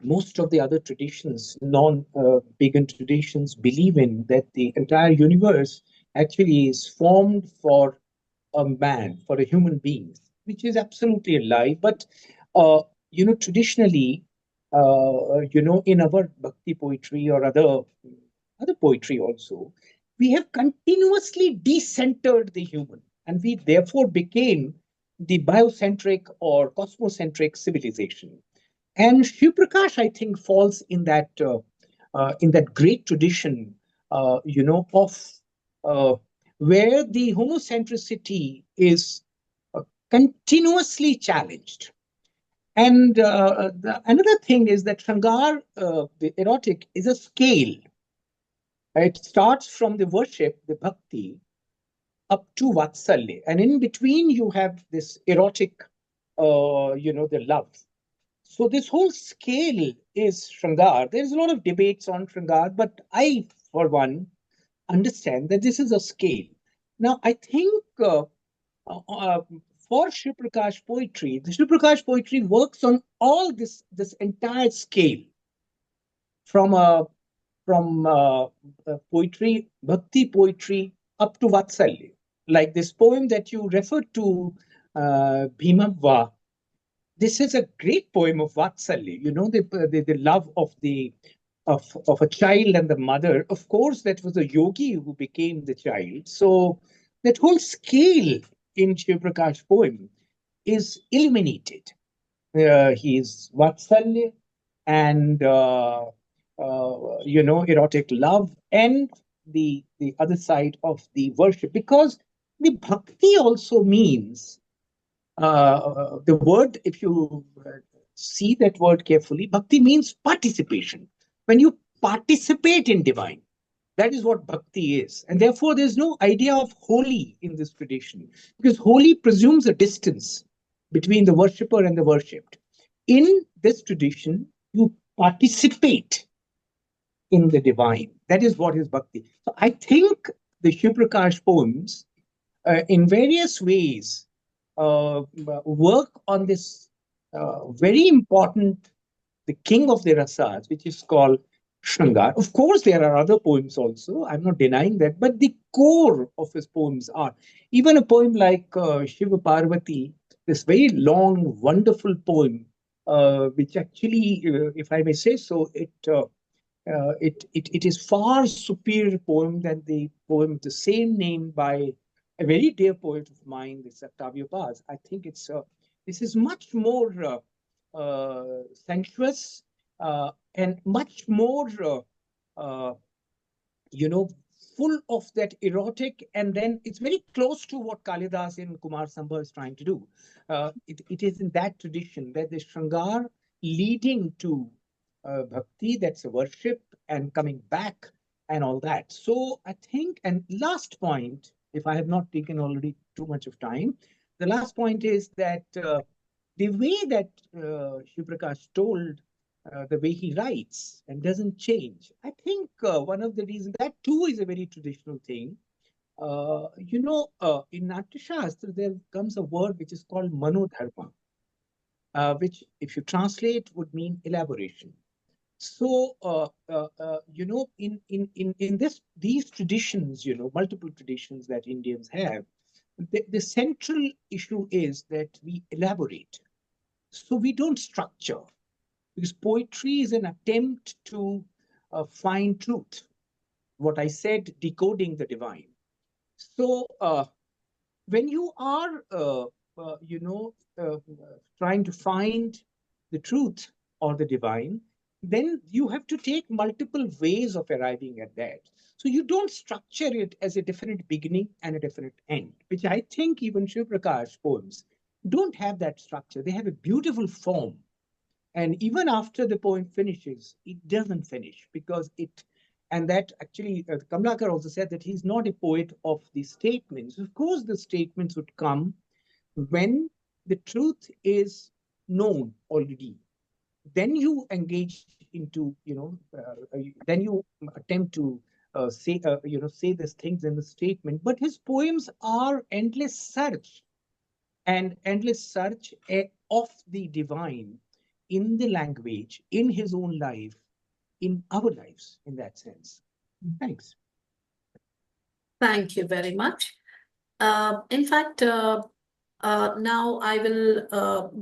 most of the other traditions, non-pagan traditions, believe in that the entire universe actually is formed for a man, for a human being, which is absolutely a lie. But traditionally, in our bhakti poetry or other poetry also, we have continuously decentered the human, and we therefore became the biocentric or cosmocentric civilization. And Shiv Prakash, I think, falls in that great tradition, of uh, where the homocentricity is continuously challenged. And another thing is that Shangar, the erotic, is a scale. It starts from the worship, the bhakti, up to Vatsalya. And in between, you have this erotic, the love. So this whole scale is Shringar. There's a lot of debates on Shringar, but I, for one, understand that this is a scale. Now, I think for Shiv Prakash poetry, the Shiv Prakash poetry works on all this entire scale from poetry, bhakti poetry, up to Vatsalya. Like this poem that you referred to, Bhimavva. This is a great poem of Vatsalya, the love of a child and the mother. Of course, that was a yogi who became the child. So that whole scale in Shiv Prakash poem is illuminated. He is Vatsalya and erotic love, and the other side of the worship, because the bhakti also means the word, if you see that word carefully, bhakti means participation. When you participate in divine, that is what bhakti is. And therefore, there's no idea of holy in this tradition, because holy presumes a distance between the worshipper and the worshipped. In this tradition, you participate in the divine. That is what is bhakti. So I think the Shiv Prakash poems, in various ways, work on this very important, the king of the rasas, which is called Shringar. Of course, there are other poems also. I'm not denying that, but the core of his poems are even a poem like Shiva Parvati, this very long, wonderful poem, which actually, if I may say so, it is far superior poem than the poem of the same name by a very dear poet of mine, this Octavio Paz. I think this is much more sensuous, and much more, full of that erotic. And then it's very close to what Kalidas in Kumar Sambha is trying to do. It is in that tradition where the Shringar leading to bhakti, that's a worship, and coming back and all that. So I think, and last point, if I have not taken already too much of time, the last point is that the way that Shivaprakash told the way he writes and doesn't change. I think one of the reasons that too is a very traditional thing. In Natya Shastra, there comes a word which is called Manu Dharma, which, if you translate, would mean elaboration. So, in these traditions, multiple traditions that Indians have, the central issue is that we elaborate. So we don't structure, because poetry is an attempt to find truth. What I said, decoding the divine. So when you are, trying to find the truth or the divine, then you have to take multiple ways of arriving at that. So you don't structure it as a definite beginning and a definite end, which I think even Shivaprakash poems don't have that structure. They have a beautiful form. And even after the poem finishes, it doesn't finish because and that actually, Kamalakar also said that he's not a poet of the statements. Of course, the statements would come when the truth is known already. Then you engage into, then you attempt to say these things in the statement. But his poems are endless search of the divine in the language, in his own life, in our lives, in that sense. Thanks. Thank you very much. In fact, now I will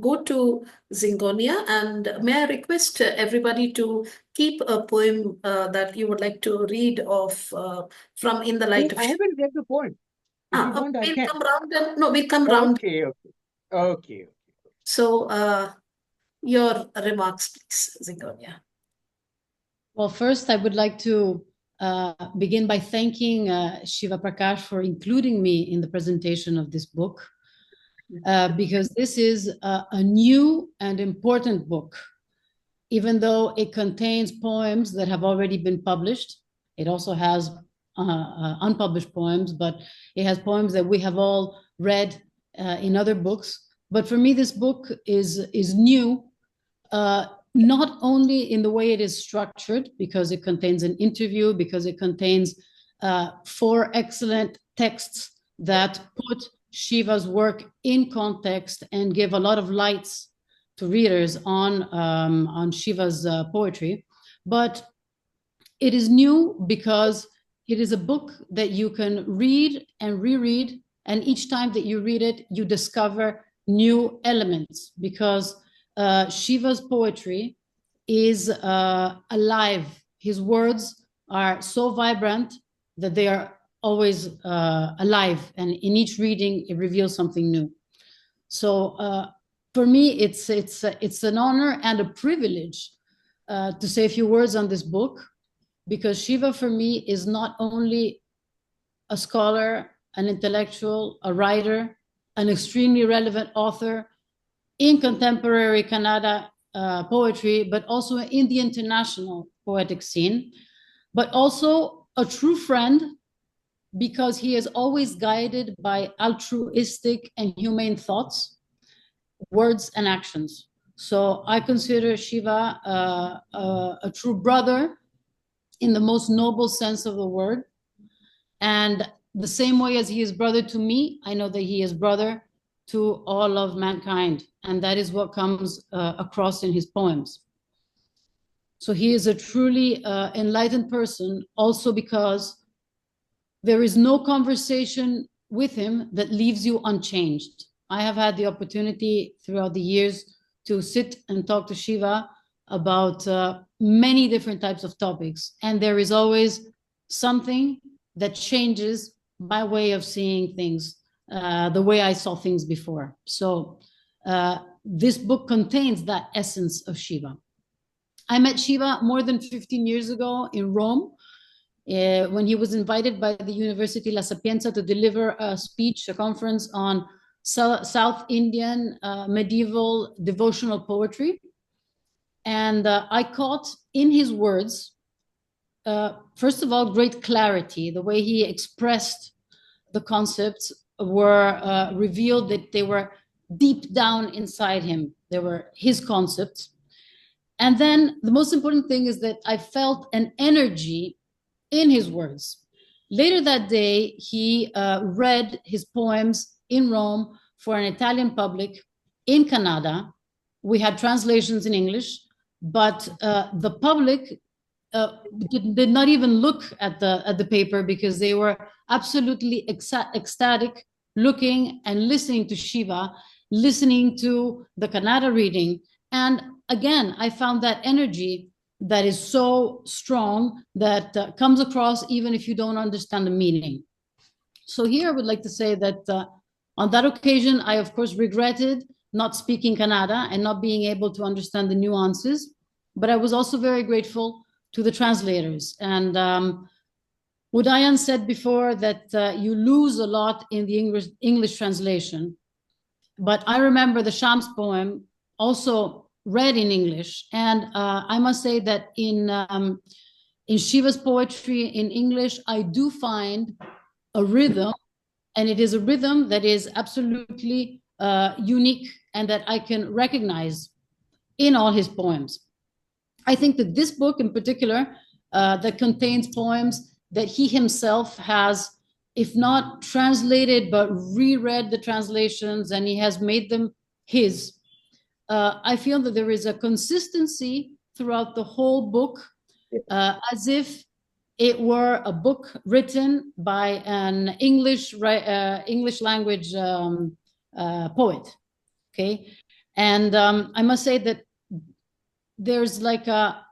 go to Zingonia, and may I request everybody to keep a poem that you would like to read of from In the Light of I Shiva. haven't read the poem. If you want, I We'll can. come round and no, we'll come round. Okay. So your remarks, please, Zingonia. Well, first, I would like to begin by thanking Shivaprakash for including me in the presentation of this book, because this is a new and important book. Even though it contains poems that have already been published, it also has unpublished poems, but it has poems that we have all read in other books. But for me, this book is new, not only in the way it is structured, because it contains an interview, because it contains 4 excellent texts that put Shiva's work in context and give a lot of lights to readers on Shiva's poetry. But it is new because it is a book that you can read and reread, and each time that you read it, you discover new elements, because Shiva's poetry is alive. His words are so vibrant that they are always alive, and in each reading it reveals something new. So for me, it's an honor and a privilege to say a few words on this book, because Shiva for me is not only a scholar, an intellectual, a writer, an extremely relevant author in contemporary Kannada poetry, but also in the international poetic scene, but also a true friend, because he is always guided by altruistic and humane thoughts, words and actions. So I consider Shiva a true brother in the most noble sense of the word. And the same way as he is brother to me, I know that he is brother to all of mankind. And that is what comes across in his poems. So he is a truly enlightened person, also because there is no conversation with him that leaves you unchanged. I have had the opportunity throughout the years to sit and talk to Shiva about many different types of topics. And there is always something that changes my way of seeing things, the way I saw things before. So this book contains that essence of Shiva. I met Shiva more than 15 years ago in Rome, when he was invited by the University La Sapienza to deliver a speech, a conference on South Indian medieval devotional poetry. And I caught in his words, first of all, great clarity. The way he expressed the concepts were revealed that they were deep down inside him. They were his concepts. And then the most important thing is that I felt an energy in his words. Later that day, he read his poems in Rome for an Italian public in Canada. We had translations in English, but the public did not even look at the paper because they were absolutely ecstatic, looking and listening to Shiva, listening to the Kannada reading. And again, I found that energy that is so strong that comes across even if you don't understand the meaning. So here I would like to say that on that occasion, I of course regretted not speaking Kannada and not being able to understand the nuances, but I was also very grateful to the translators. And Udayan said before that you lose a lot in the English translation, but I remember the Shams poem also read in English. And I must say that in Shiva's poetry in English, I do find a rhythm, and it is a rhythm that is absolutely unique and that I can recognize in all his poems. I think that this book in particular, that contains poems that he himself has, if not translated, but reread the translations, and he has made them his. I feel that there is a consistency throughout the whole book, as if it were a book written by an English language poet. Okay, and I must say that there's like a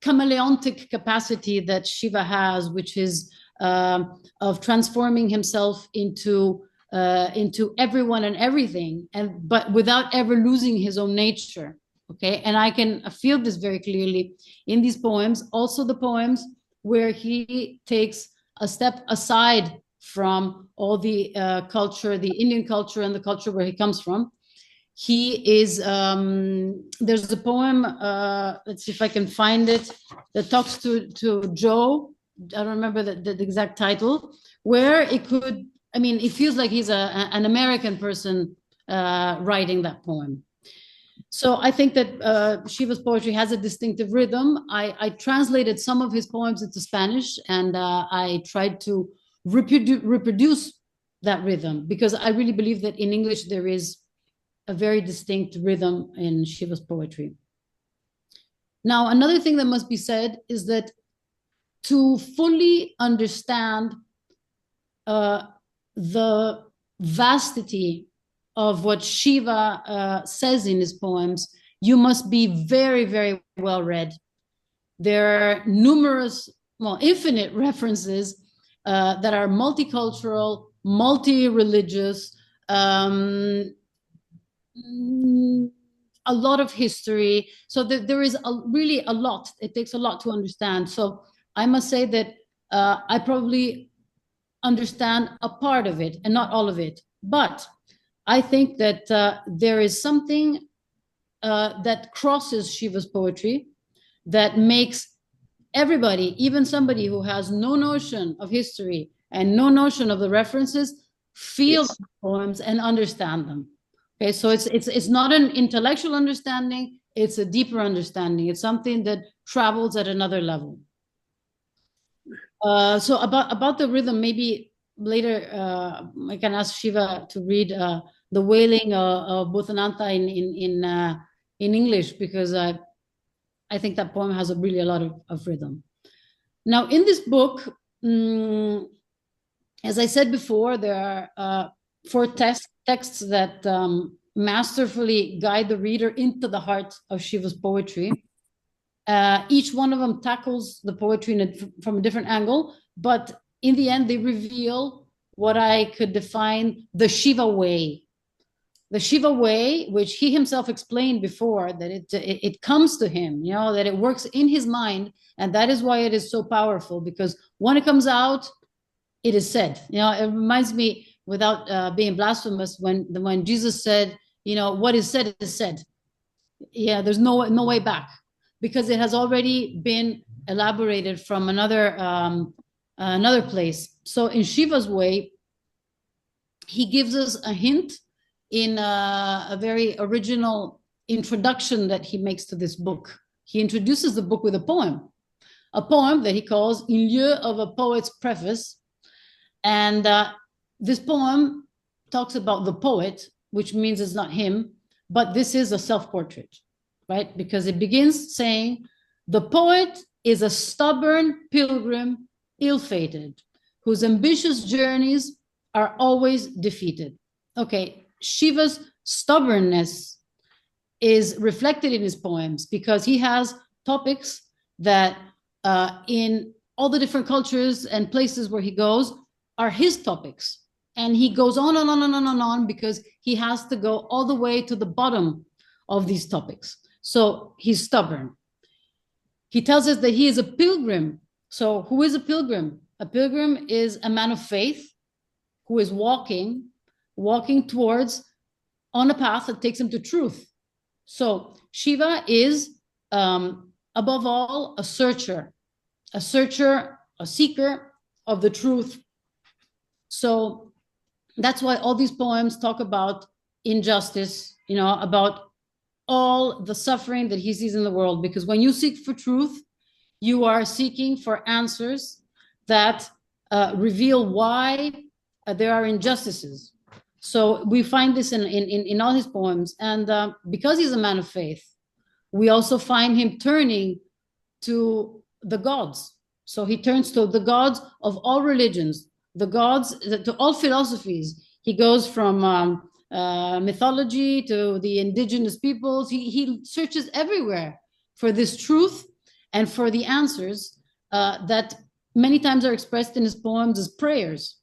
chameleontic capacity that Shiva has, which is of transforming himself into everyone and everything, but without ever losing his own nature. Okay, and I can feel this very clearly in these poems. Also, the poems where he takes a step aside from all the culture, the Indian culture, and the culture where he comes from. He is. There's a poem. Let's see if I can find it. That talks to Joe. I don't remember the exact title. Where it could. I mean, it feels like he's an American person writing that poem. So I think that Shiva's poetry has a distinctive rhythm. I translated some of his poems into Spanish, and I tried to reproduce that rhythm, because I really believe that in English there is a very distinct rhythm in Shiva's poetry. Now, another thing that must be said is that to fully understand the vastity of what Shiva says in his poems, you must be very, very well read. There are numerous, well, infinite references that are multicultural, multi-religious, a lot of history. So there is really a lot. It takes a lot to understand. So I must say that I probably understand a part of it and not all of it. But I think that there is something that crosses Shiva's poetry that makes everybody, even somebody who has no notion of history and no notion of the references, feel the poems and understand them. Okay, so it's not an intellectual understanding, it's a deeper understanding. It's something that travels at another level. So about the rhythm, maybe later I can ask Shiva to read the wailing of Bhutananta in English, because I think that poem has really a lot of rhythm. Now, in this book, as I said before, there are 4 texts that masterfully guide the reader into the heart of Shiva's poetry. Each one of them tackles the poetry from a different angle, but in the end, they reveal what I could define the Shiva way. the Shiva way, which he himself explained before, that it comes to him, you know, that it works in his mind, and that is why it is so powerful, because when it comes out, it is said. You know, it reminds me, without being blasphemous, when Jesus said, you know, what is said is said. Yeah, there's no way back, because it has already been elaborated from another place. So in Shiva's way, he gives us a hint in a very original introduction that he makes to this book. He introduces the book with a poem that he calls In Lieu of a Poet's Preface. And this poem talks about the poet, which means it's not him, but this is a self-portrait, right? Because it begins saying, the poet is a stubborn pilgrim, ill-fated, whose ambitious journeys are always defeated. Okay, Shiva's stubbornness is reflected in his poems, because he has topics that in all the different cultures and places where he goes are his topics. And he goes on and on and on and on, because he has to go all the way to the bottom of these topics. So he's stubborn. He tells us that he is a pilgrim. So who is a pilgrim? A pilgrim is a man of faith who is walking towards on a path that takes him to truth. So Shiva is, above all, a searcher, a seeker of the truth. So that's why all these poems talk about injustice, you know, about all the suffering that he sees in the world. Because when you seek for truth, you are seeking for answers that reveal why there are injustices. So we find this in all his poems. And because he's a man of faith, we also find him turning to the gods. So he turns to the gods of all religions, the gods, to all philosophies. He goes from mythology to the indigenous peoples. He searches everywhere for this truth and for the answers that many times are expressed in his poems as prayers.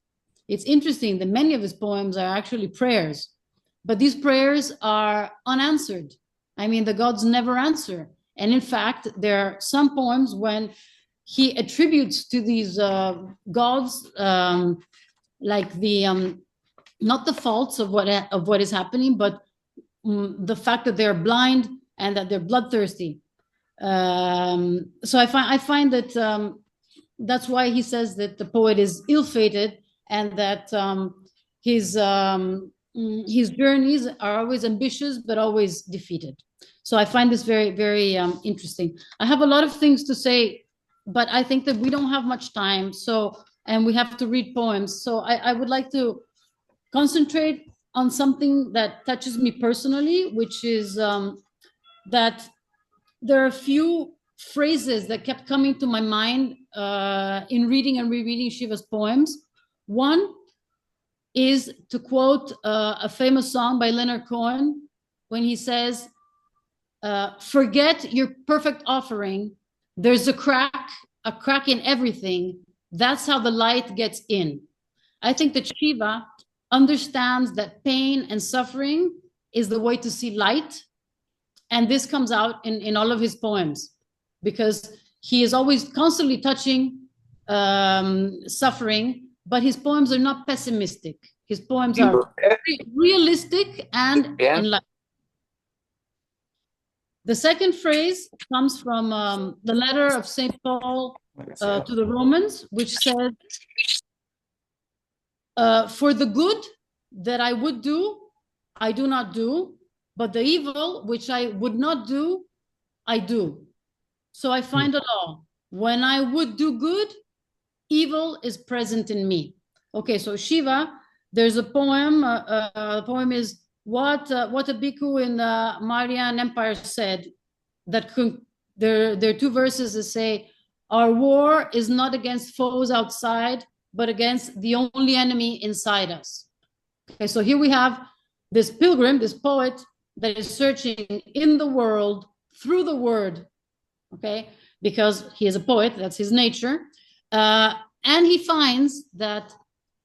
It's interesting that many of his poems are actually prayers, but these prayers are unanswered. I mean, the gods never answer. And in fact, there are some poems when he attributes to these gods, like the not the faults of what is happening, but the fact that they're blind and that they're bloodthirsty. So I find that that's why he says that the poet is ill-fated, and that his journeys are always ambitious but always defeated. So I find this very, very interesting. I have a lot of things to say, but I think that we don't have much time. So, and we have to read poems. So I would like to concentrate on something that touches me personally, which is that there are a few phrases that kept coming to my mind in reading and rereading Shiva's poems. One is to quote a famous song by Leonard Cohen, when he says, forget your perfect offering. There's a crack in everything. That's how the light gets in. I think that Shiva understands that pain and suffering is the way to see light. And this comes out in all of his poems, because he is always constantly touching suffering, but his poems are not pessimistic. His poems are realistic and enlightened. The second phrase comes from the letter of St. Paul to the Romans, which says, for the good that I would do, I do not do, but the evil which I would not do, I do. So I find it all. When I would do good, evil is present in me. Okay, so Shiva, there's a poem. The poem is what a bhikkhu in the Mauryan Empire said. That there are two verses that say, our war is not against foes outside, but against the only enemy inside us. Okay, so here we have this pilgrim, this poet, that is searching in the world through the word, okay, because he is a poet, that's his nature. And he finds that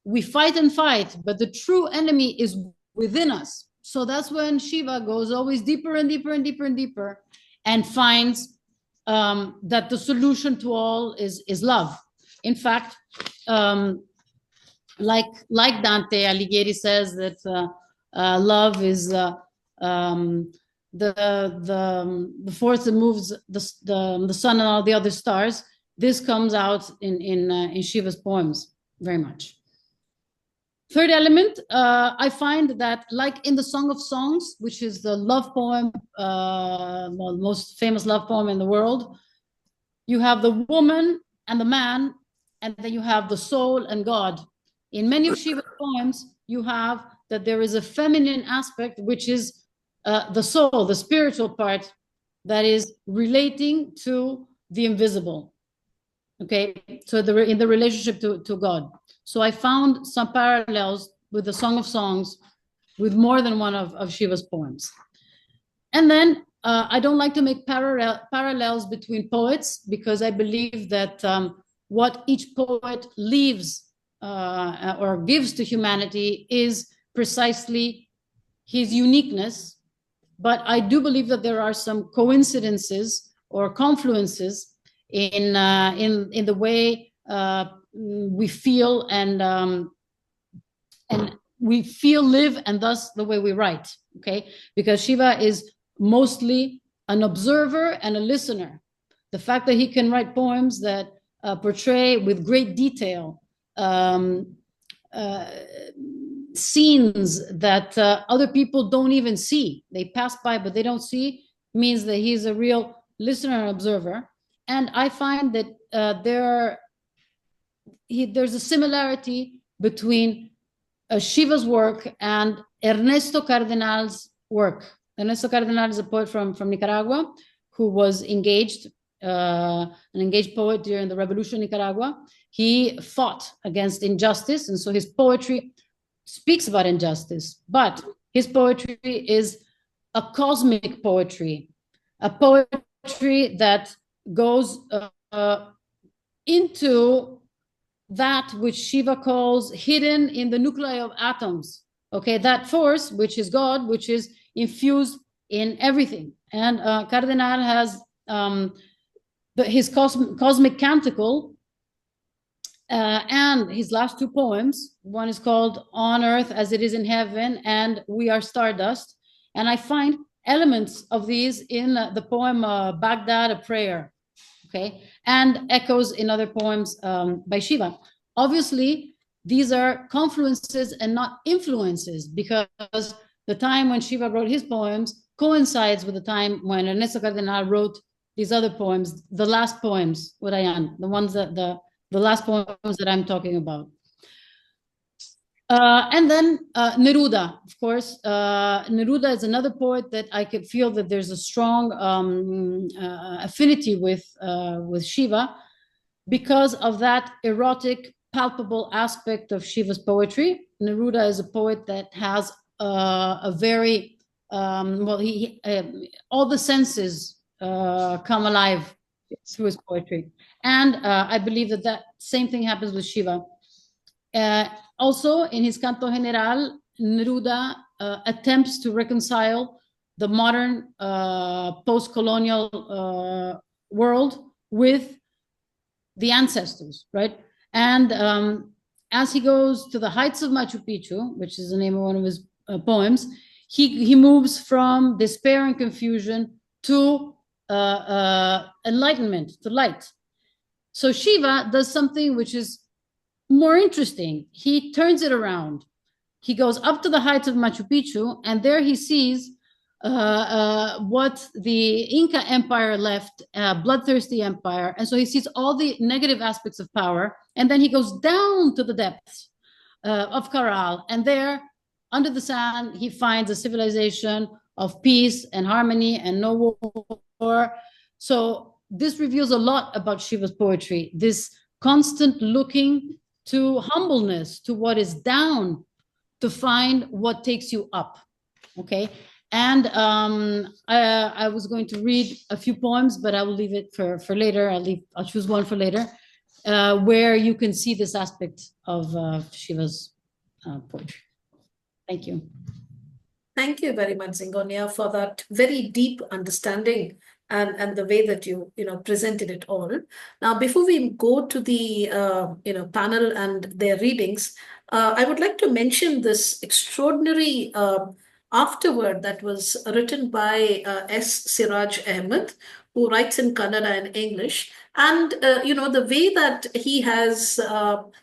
we fight and fight, but the true enemy is within us. So that's when Shiva goes always deeper and deeper and deeper and deeper, and finds that the solution to all is love. In fact, like Dante Alighieri says that love is the force that moves the sun and all the other stars. This comes out in Shiva's poems very much. Third element, I find that, like in the Song of Songs, which is the love poem, well, most famous love poem in the world, you have the woman and the man, and then you have the soul and God. In many of Shiva's poems, you have that there is a feminine aspect, which is the soul, the spiritual part, that is relating to the invisible. Okay, so in the relationship to God. So I found some parallels with the Song of Songs, with more than one of Shiva's poems. And then I don't like to make parallels between poets, because I believe that what each poet leaves or gives to humanity is precisely his uniqueness. But I do believe that there are some coincidences or confluences in the way we feel and we feel, live, and thus the way we write. Okay, because Shiva is mostly an observer and a listener. The fact that he can write poems that portray with great detail scenes that other people don't even see, they pass by but they don't see, means that he's a real listener and observer. And I find that there's a similarity between Shiva's work and Ernesto Cardenal's work. Ernesto Cardenal is a poet from Nicaragua who was engaged, an engaged poet during the revolution in Nicaragua. He fought against injustice, and so his poetry speaks about injustice, but his poetry is a cosmic poetry, a poetry that goes into that which Shiva calls hidden in the nuclei of atoms. Okay, that force, which is God, which is infused in everything. And Cardenal has his cosmic canticle and his last two poems. One is called On Earth as It Is in Heaven and We Are Stardust. And I find elements of these in the poem Baghdad, a Prayer. Okay, and echoes in other poems by Shiva. Obviously, these are confluences and not influences, because the time when Shiva wrote his poems coincides with the time when Ernesto Cardenal wrote these other poems, the last poems, Urayan, the ones that the last poems that I'm talking about. And then Neruda, of course. Neruda is another poet that I could feel that there's a strong affinity with Shiva, because of that erotic, palpable aspect of Shiva's poetry. Neruda is a poet that has a very, all the senses come alive through his poetry. And I believe that same thing happens with Shiva. Also, in his Canto General, Neruda attempts to reconcile the modern post-colonial world with the ancestors, right? And as he goes to the heights of Machu Picchu, which is the name of one of his poems, he moves from despair and confusion to enlightenment, to light. So Shiva does something which is more interesting. He turns it around. He goes up to the heights of Machu Picchu, and there he sees what the Inca Empire left, a bloodthirsty empire. And so he sees all the negative aspects of power, and then he goes down to the depths of Caral, and there, under the sand, he finds a civilization of peace and harmony and no war. So this reveals a lot about Shiva's poetry, this constant looking to humbleness, to what is down, to find what takes you up. Okay. And I was going to read a few poems, but I will leave it for later. I'll choose one for later, where you can see this aspect of Shiva's poetry. Thank you. Thank you very much, Zingonia, for that very deep understanding and the way that you presented it all. Now, before we go to the panel and their readings, I would like to mention this extraordinary afterword that was written by S.Siraj Ahmed, who writes in Kannada and English. And, the way that he has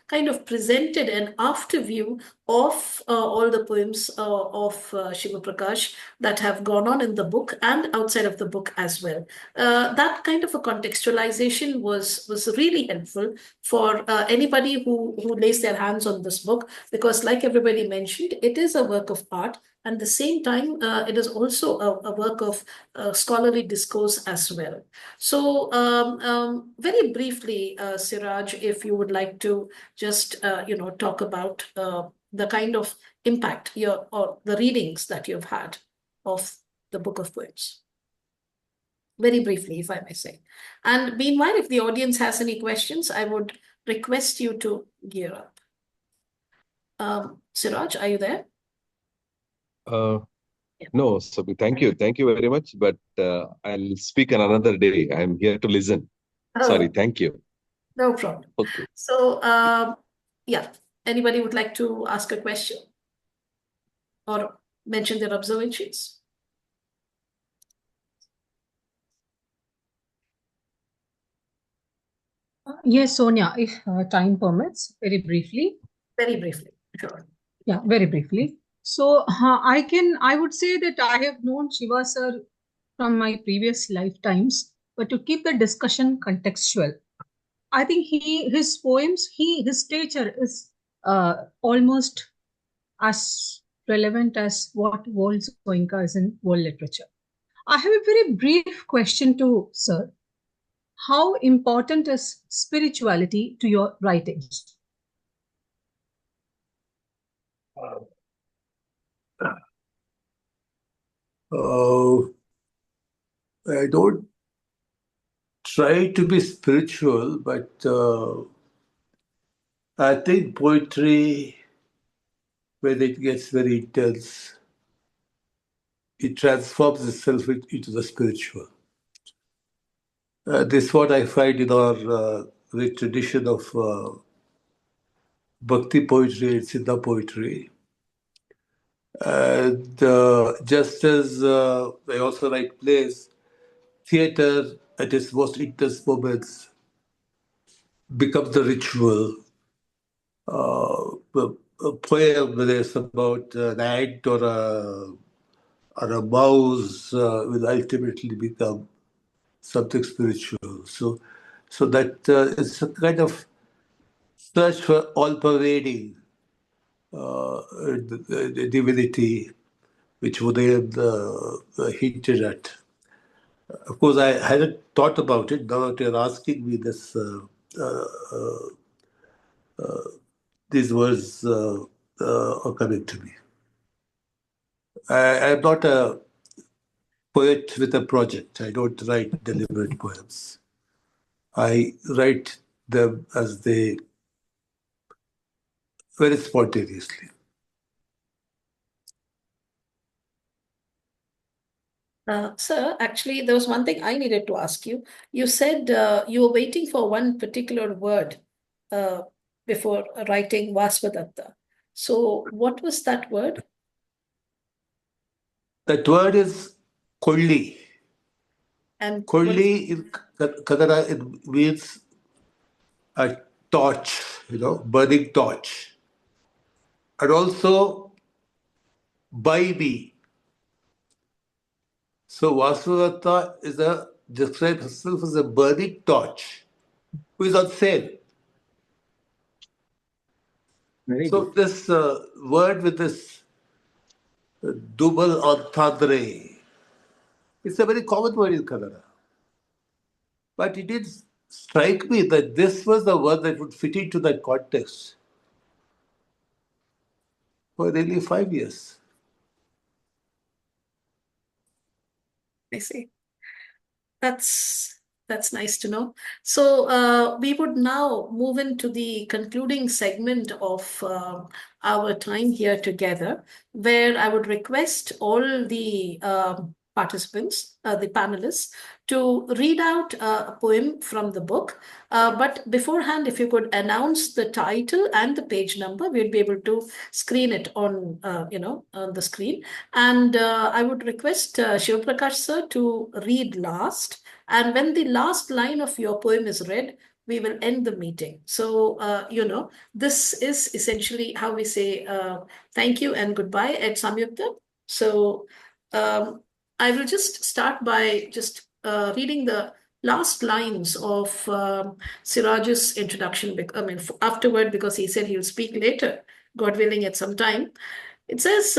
kind of presented an after view of all the poems of Shivaprakash that have gone on in the book and outside of the book as well. That kind of a contextualization was really helpful for anybody who lays their hands on this book, because like everybody mentioned, it is a work of art. And at the same time, it is also a work of scholarly discourse as well. So, very briefly, Siraj, if you would like to just talk about the kind of impact or the readings that you've had of the book of poems. Very briefly, if I may say. And meanwhile, if the audience has any questions, I would request you to gear up. Siraj, are you there? No, Sabi, thank you. Thank you very much. But I'll speak on another day. I'm here to listen. Sorry, thank you. No problem. Okay. So, yeah, anybody would like to ask a question or mention their observations? Yes, Sonia, if time permits, very briefly. Very briefly, sure. Yeah, very briefly. So I would say that I have known Shiva sir from my previous lifetimes, but to keep the discussion contextual, I think his poems, his stature is almost as relevant as what world Goenka is in world literature. I have a very brief question to sir. How important is spirituality to your writings? I don't try to be spiritual, but I think poetry, when it gets very intense, it transforms itself into the spiritual. This is what I find in our rich tradition of bhakti poetry and siddha poetry. And just as I also write plays, theatre at its most intense moments becomes the ritual. A poem, whether it's about an ant or a mouse, will ultimately become something spiritual. So that it's a kind of search for all-pervading divinity, which Udayan hinted at. Of course, I hadn't thought about it. Now that you're asking me this, these words are coming to me. I'm not a poet with a project. I don't write deliberate poems. I write them as they very spontaneously. Sir, actually, there was one thing I needed to ask you. You said you were waiting for one particular word before writing Vasvadatta. So, what was that word? That word is Kolli. And Kolli in Kannada, it means a torch, burning torch. And also Baibi. So Vasudata describes herself as a burning torch who is on sale. So this word with this double entendre, it's a very common word in Kannada. But it did strike me that this was the word that would fit into that context for nearly 5 years. I see. That's That's nice to know. So we would now move into the concluding segment of our time here together, where I would request all the participants, the panelists, to read out a poem from the book. But beforehand, if you could announce the title and the page number, we'll be able to screen it on, on the screen. And I would request Shivaprakash sir to read last. And when the last line of your poem is read, we will end the meeting. So, this is essentially how we say thank you and goodbye at Samyukta. So, I will just start by just reading the last lines of Siraj's introduction. Afterward, because he said he will speak later, God willing, at some time. It says,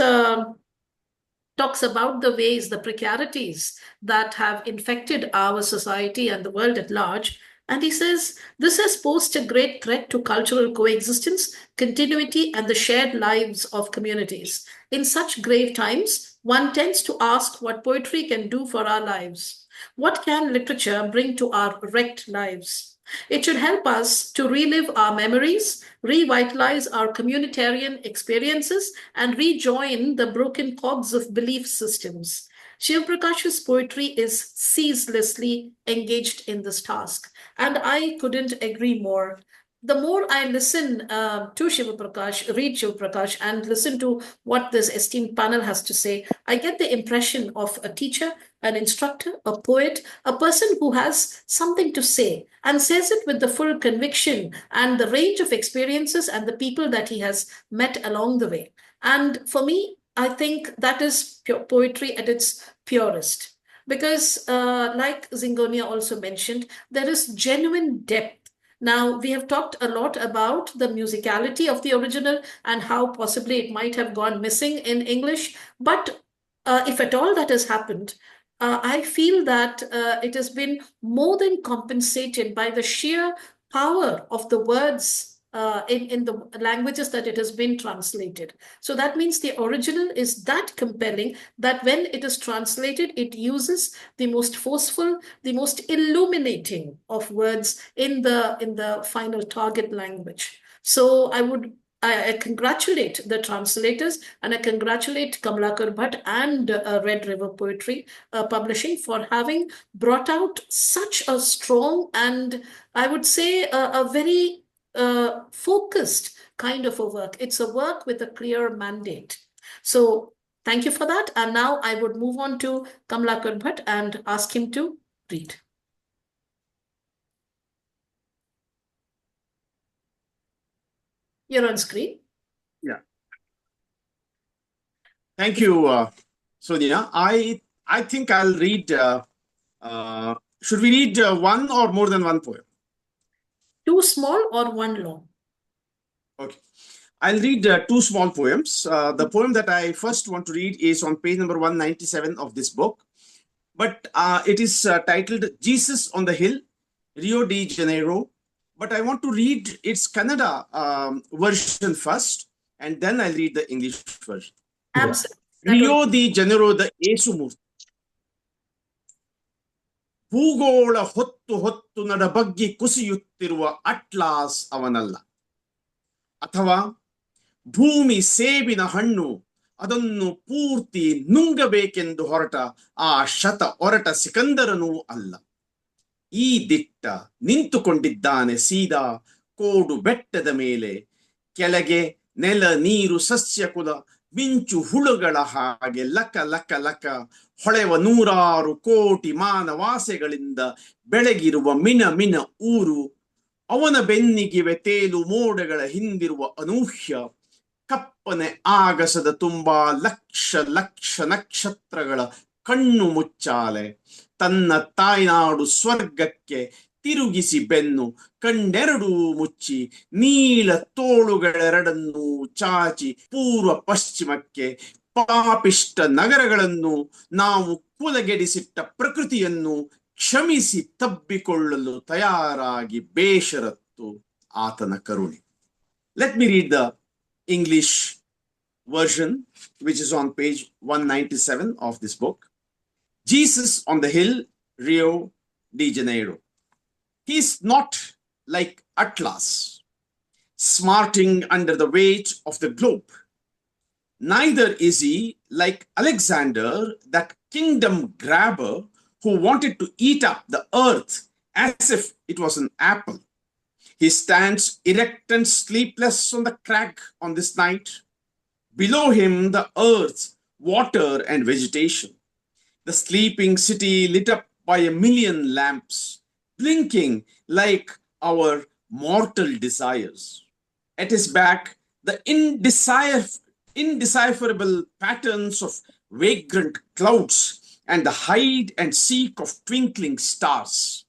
talks about the ways, the precarities that have infected our society and the world at large. And he says, this has posed a great threat to cultural coexistence, continuity, and the shared lives of communities. In such grave times, one tends to ask what poetry can do for our lives. What can literature bring to our wrecked lives? It should help us to relive our memories, revitalize our communitarian experiences, and rejoin the broken cogs of belief systems. Shivaprakash's poetry is ceaselessly engaged in this task, and I couldn't agree more. The more I listen to Shivaprakash, read Shivaprakash, and listen to what this esteemed panel has to say, I get the impression of a teacher, an instructor, a poet, a person who has something to say and says it with the full conviction and the range of experiences and the people that he has met along the way. And for me, I think that is pure poetry at its purest. Because, like Zingonia also mentioned, there is genuine depth. Now, we have talked a lot about the musicality of the original and how possibly it might have gone missing in English. But if at all that has happened, I feel that it has been more than compensated by the sheer power of the words in the languages that it has been translated. So that means the original is that compelling that when it is translated, it uses the most forceful, the most illuminating of words in the final target language. So I congratulate the translators, and I congratulate Kamalakar Bhat and Red River Poetry Publishing for having brought out such a strong and, I would say, a very focused kind of a work. It's a work with a clear mandate. So thank you for that. And now I would move on to Kamalakar Bhat and ask him to read. You're on screen. Yeah. Thank you, Sonia. I think I'll read. Should we read one or more than one poem? Two small or one long? Okay. I'll read two small poems. The poem that I first want to read is on page number 197 of this book. But it is titled Jesus on the Hill, Rio de Janeiro. But I want to read its Kannada version first, and then I'll read the English version. Absolutely. Rio de Janeiro, Yesu Murti. ಭೂಗೋಳ ಹೊತ್ತು ಹೊತ್ತು ನಡಬಗ್ಗಿ ಕುಸಿಯುತ್ತಿರುವ atlas ಅವನಲ್ಲ, ಅಥವಾ ಭೂಮಿ ಸೇಬಿನ ಹಣ್ಣು ಅದನ್ನು ಪೂರ್ತಿ ನುಂಗಬೇಕೆಂದು ಹೊರಟ ಆ ಒರಟ ಸಿಕಂದರನೂ ಅಲ್ಲ. ಈ ದಿಟ್ಟ ನಿಂತುಕೊಂಡಿದ್ದಾನೆ ಸೀದಾ ಕೋಡು ಬೆಟ್ಟದ ಮೇಲೆ, ಕೆಳಗೆ ನೆಲ ನೀರು ಸಸ್ಯಕುಲ ಮಿಂಚು ಹುಳುಗಳ ಹಾಗೆ ಲಕ ಲಕ ಲಕ ಹೊಳೆವ 100 ಕೋಟಿ ಮಾನವಾಸೆಗಳಿಂದ ಬೆಳಗಿರುವ ಮಿನ ಮಿನ ಊರು. ಅವನ ಬೆನ್ನಿಗಿವೆ ತೇಲು ಮೋಡಗಳ ಹಿಂದಿರುವ ಅನೂಹ್ಯ ಕಪ್ಪನೆ ಆಗಸದ ತುಂಬಾ ಲಕ್ಷ ಲಕ್ಷ ನಕ್ಷತ್ರಗಳ ಕಣ್ಣು ಮುಚ್ಚಾಲೆ. ತನ್ನ ತಾಯ್ನಾಡು ಸ್ವರ್ಗಕ್ಕೆ ತಿರುಗಿಸಿ ಬೆನ್ನು ಕಣ್ಣೆರಡೂ ಮುಚ್ಚಿ ನೀಲ ತೋಳುಗಳೆರಡನ್ನೂ ಚಾಚಿ ಪೂರ್ವ ಪಶ್ಚಿಮಕ್ಕೆ ಪಾಪಿಷ್ಟ ನಗರಗಳನ್ನು ನಾವು ಕುಲಗೆಡಿಸಿಟ್ಟ ಪ್ರಕೃತಿಯನ್ನು ಕ್ಷಮಿಸಿ ತಬ್ಬಿಕೊಳ್ಳಲು ತಯಾರಾಗಿ ಬೇಷರತ್ತು ಆತನ ಕರುಣೆ. Let me read the English version, which is on page 197 of this book. Jesus on the Hill, Rio de Janeiro. He is not like Atlas, smarting under the weight of the globe. Neither is he like Alexander, that kingdom grabber who wanted to eat up the earth as if it was an apple. He stands erect and sleepless on the crag on this night. Below him, the earth, water, and vegetation. The sleeping city lit up by a million lamps, blinking like our mortal desires. At his back, the indecipherable patterns of vagrant clouds and the hide and seek of twinkling stars.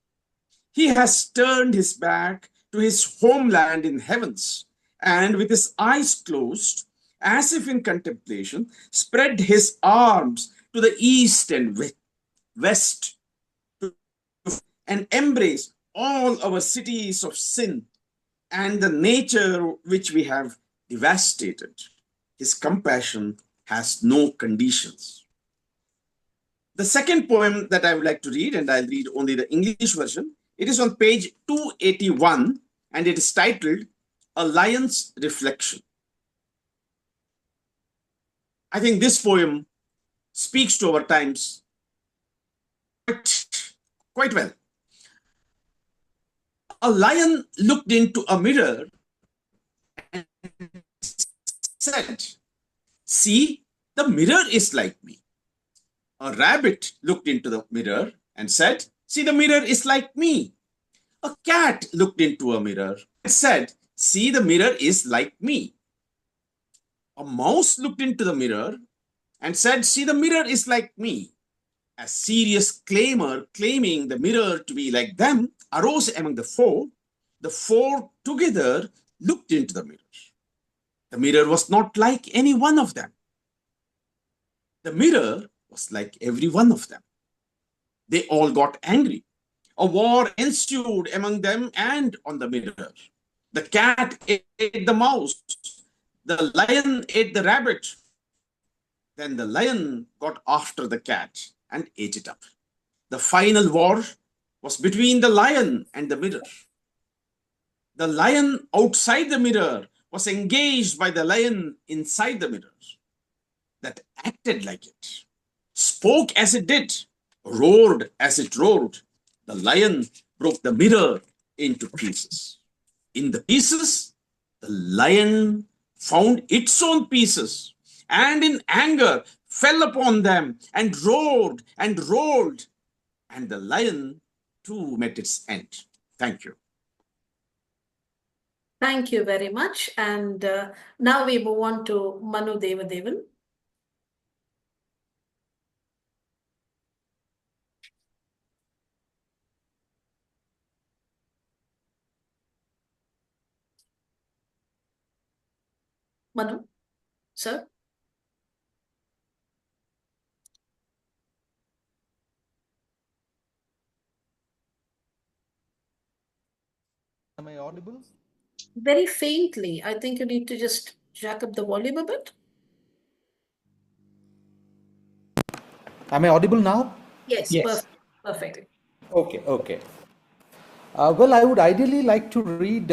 He has turned his back to his homeland in heavens, and with his eyes closed, as if in contemplation, spread his arms to the east and west and embrace all our cities of sin and the nature which we have devastated. His compassion has no conditions. The second poem that I would like to read, and I'll read only the English version, it is on page 281, and it is titled A Lion's Reflection. I think this poem speaks to our times quite well. A lion looked into a mirror and said, "See, the mirror is like me." A rabbit looked into the mirror and said, "See, the mirror is like me." A cat looked into a mirror and said, "See, the mirror is like me." A mouse looked into the mirror and said, "See, the mirror is like me." A serious claimer claiming the mirror to be like them arose among the four. The four together looked into the mirror. The mirror was not like any one of them. The mirror was like every one of them. They all got angry. A war ensued among them and on the mirror. The cat ate the mouse. The lion ate the rabbit. Then the lion got after the cat and ate it up. The final war was between the lion and the mirror. The lion outside the mirror was engaged by the lion inside the mirror that acted like it, spoke as it did, roared as it roared. The lion broke the mirror into pieces. In the pieces, the lion found its own pieces and in anger fell upon them and roared and rolled, and the lion too met its end. Thank you. Thank you very much. And now we move on to Manu Devadevan. Manu, sir. Am I audible? Very faintly. I think you need to just jack up the volume a bit. Am I audible now? Yes, Yes. perfect. Okay. Well, I would ideally like to read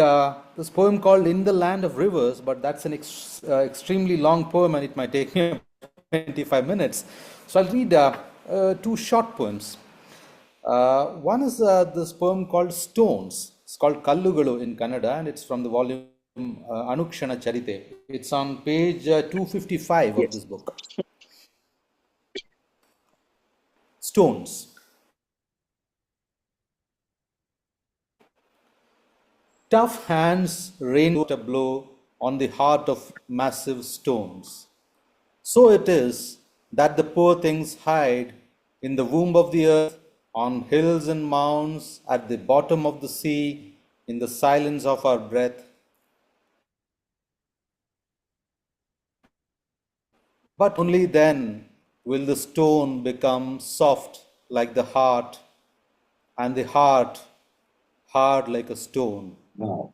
this poem called In the Land of Rivers, but that's an extremely long poem and it might take me 25 minutes. So I'll read two short poems. One is this poem called Stones. It's called Kallugalu in Kannada, and it's from the volume Anukshana Charite. It's on page 255 of this book. Stones. Tough hands rain a blow on the heart of massive stones. So it is that the poor things hide in the womb of the earth, on hills and mounds, at the bottom of the sea, in the silence of our breath. But only then will the stone become soft like the heart, and the heart hard like a stone. Wow.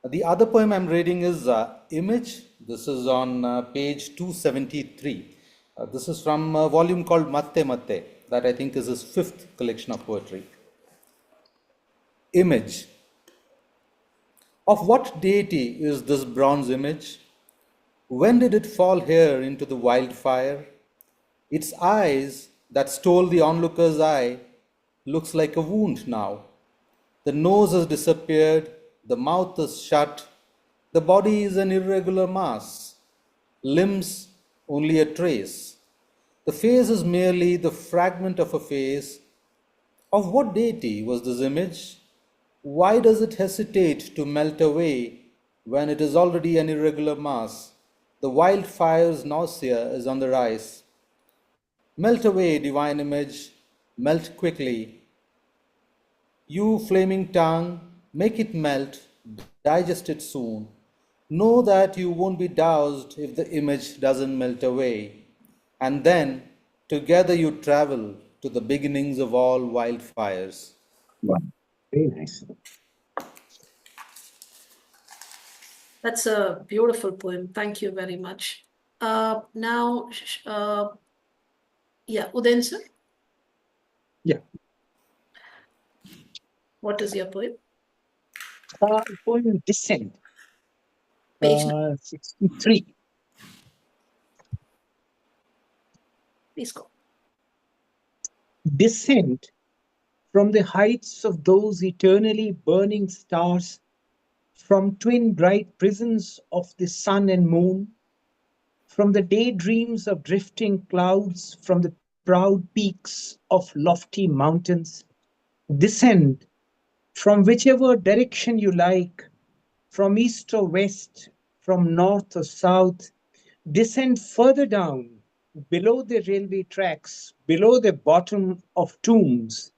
The other poem I'm reading is Image. This is on page 273. This is from a volume called Matte Matte. that I think is his fifth collection of poetry. Image. Of what deity is this bronze image? When did it fall here into the wildfire? Its eyes that stole the onlooker's eye looks like a wound now. The nose has disappeared, the mouth is shut, the body is an irregular mass, limbs only a trace. The face is merely the fragment of a face. Of what deity was this image? Why does it hesitate to melt away when it is already an irregular mass? The wildfire's nausea is on the rise. Melt away, divine image, melt quickly. You flaming tongue, make it melt, digest it soon. Know that you won't be doused if the image doesn't melt away. And then, together you travel to the beginnings of all wildfires. Wow. Very nice. That's a beautiful poem. Thank you very much. Now, Udayan sir. Yeah. What is your poem? Poem Descent. Page 63. Please go. Descent from the heights of those eternally burning stars, from twin bright prisons of the sun and moon, from the daydreams of drifting clouds, from the proud peaks of lofty mountains. Descend from whichever direction you like, from east or west, from north or south. Descend further down, below the railway tracks, below the bottom of tombs,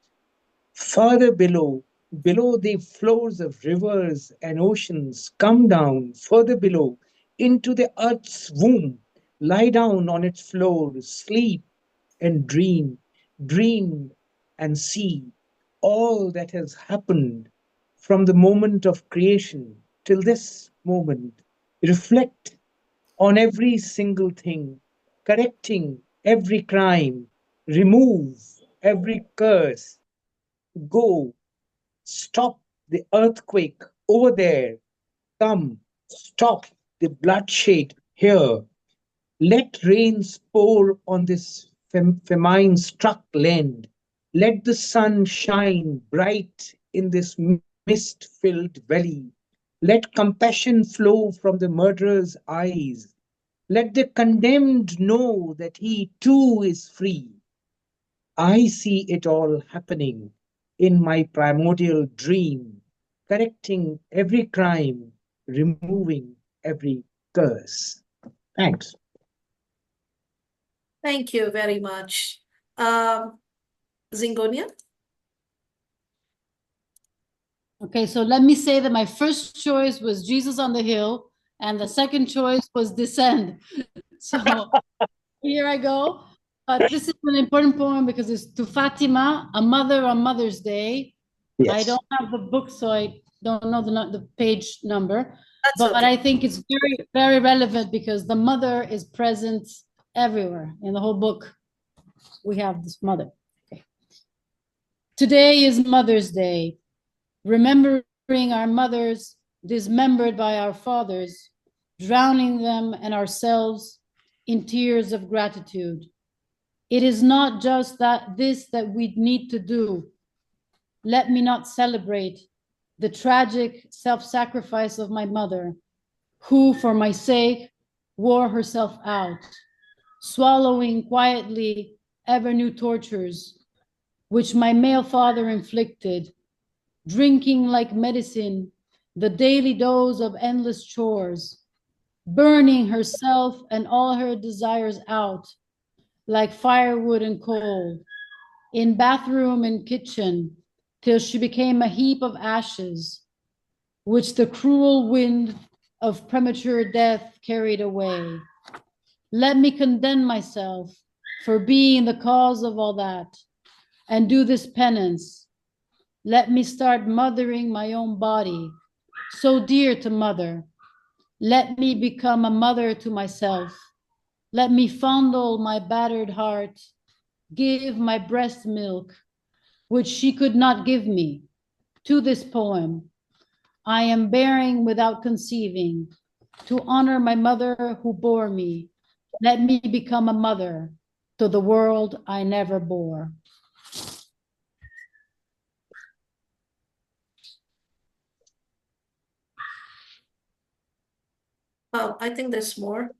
further below, below the floors of rivers and oceans. Come down further below, into the earth's womb. Lie down on its floor, sleep and dream, dream and see all that has happened from the moment of creation till this moment. Reflect on every single thing, correcting every crime, remove every curse. Go, stop the earthquake over there. Come, stop the bloodshed here. Let rains pour on this famine struck land. Let the sun shine bright in this mist filled valley. Let compassion flow from the murderer's eyes. Let the condemned know that he too is free. I see it all happening in my primordial dream, correcting every crime, removing every curse. Thanks. Thank you very much. Zingonia? Okay, so let me say that my first choice was Jesus on the Hill, and the second choice was Descend. So here I go. This is an important poem because it's to Fatima, a mother on Mother's Day. Yes. I don't have the book, so I don't know the page number. That's but okay. I think it's very, very relevant because the mother is present everywhere. In the whole book, we have this mother. Okay. Today is Mother's Day. Remembering our mothers dismembered by our fathers, drowning them and ourselves in tears of gratitude. It is not just that we need to do. Let me not celebrate the tragic self-sacrifice of my mother, who for my sake wore herself out, swallowing quietly ever new tortures, which my male father inflicted, drinking like medicine the daily dose of endless chores, burning herself and all her desires out like firewood and coal, in bathroom and kitchen, till she became a heap of ashes, which the cruel wind of premature death carried away. Let me condemn myself for being the cause of all that, and do this penance. Let me start mothering my own body, so dear to mother. Let me become a mother to myself. Let me fondle my battered heart, give my breast milk, which she could not give me. To this poem, I am bearing without conceiving, to honor my mother who bore me. Let me become a mother to the world I never bore. I think there's more.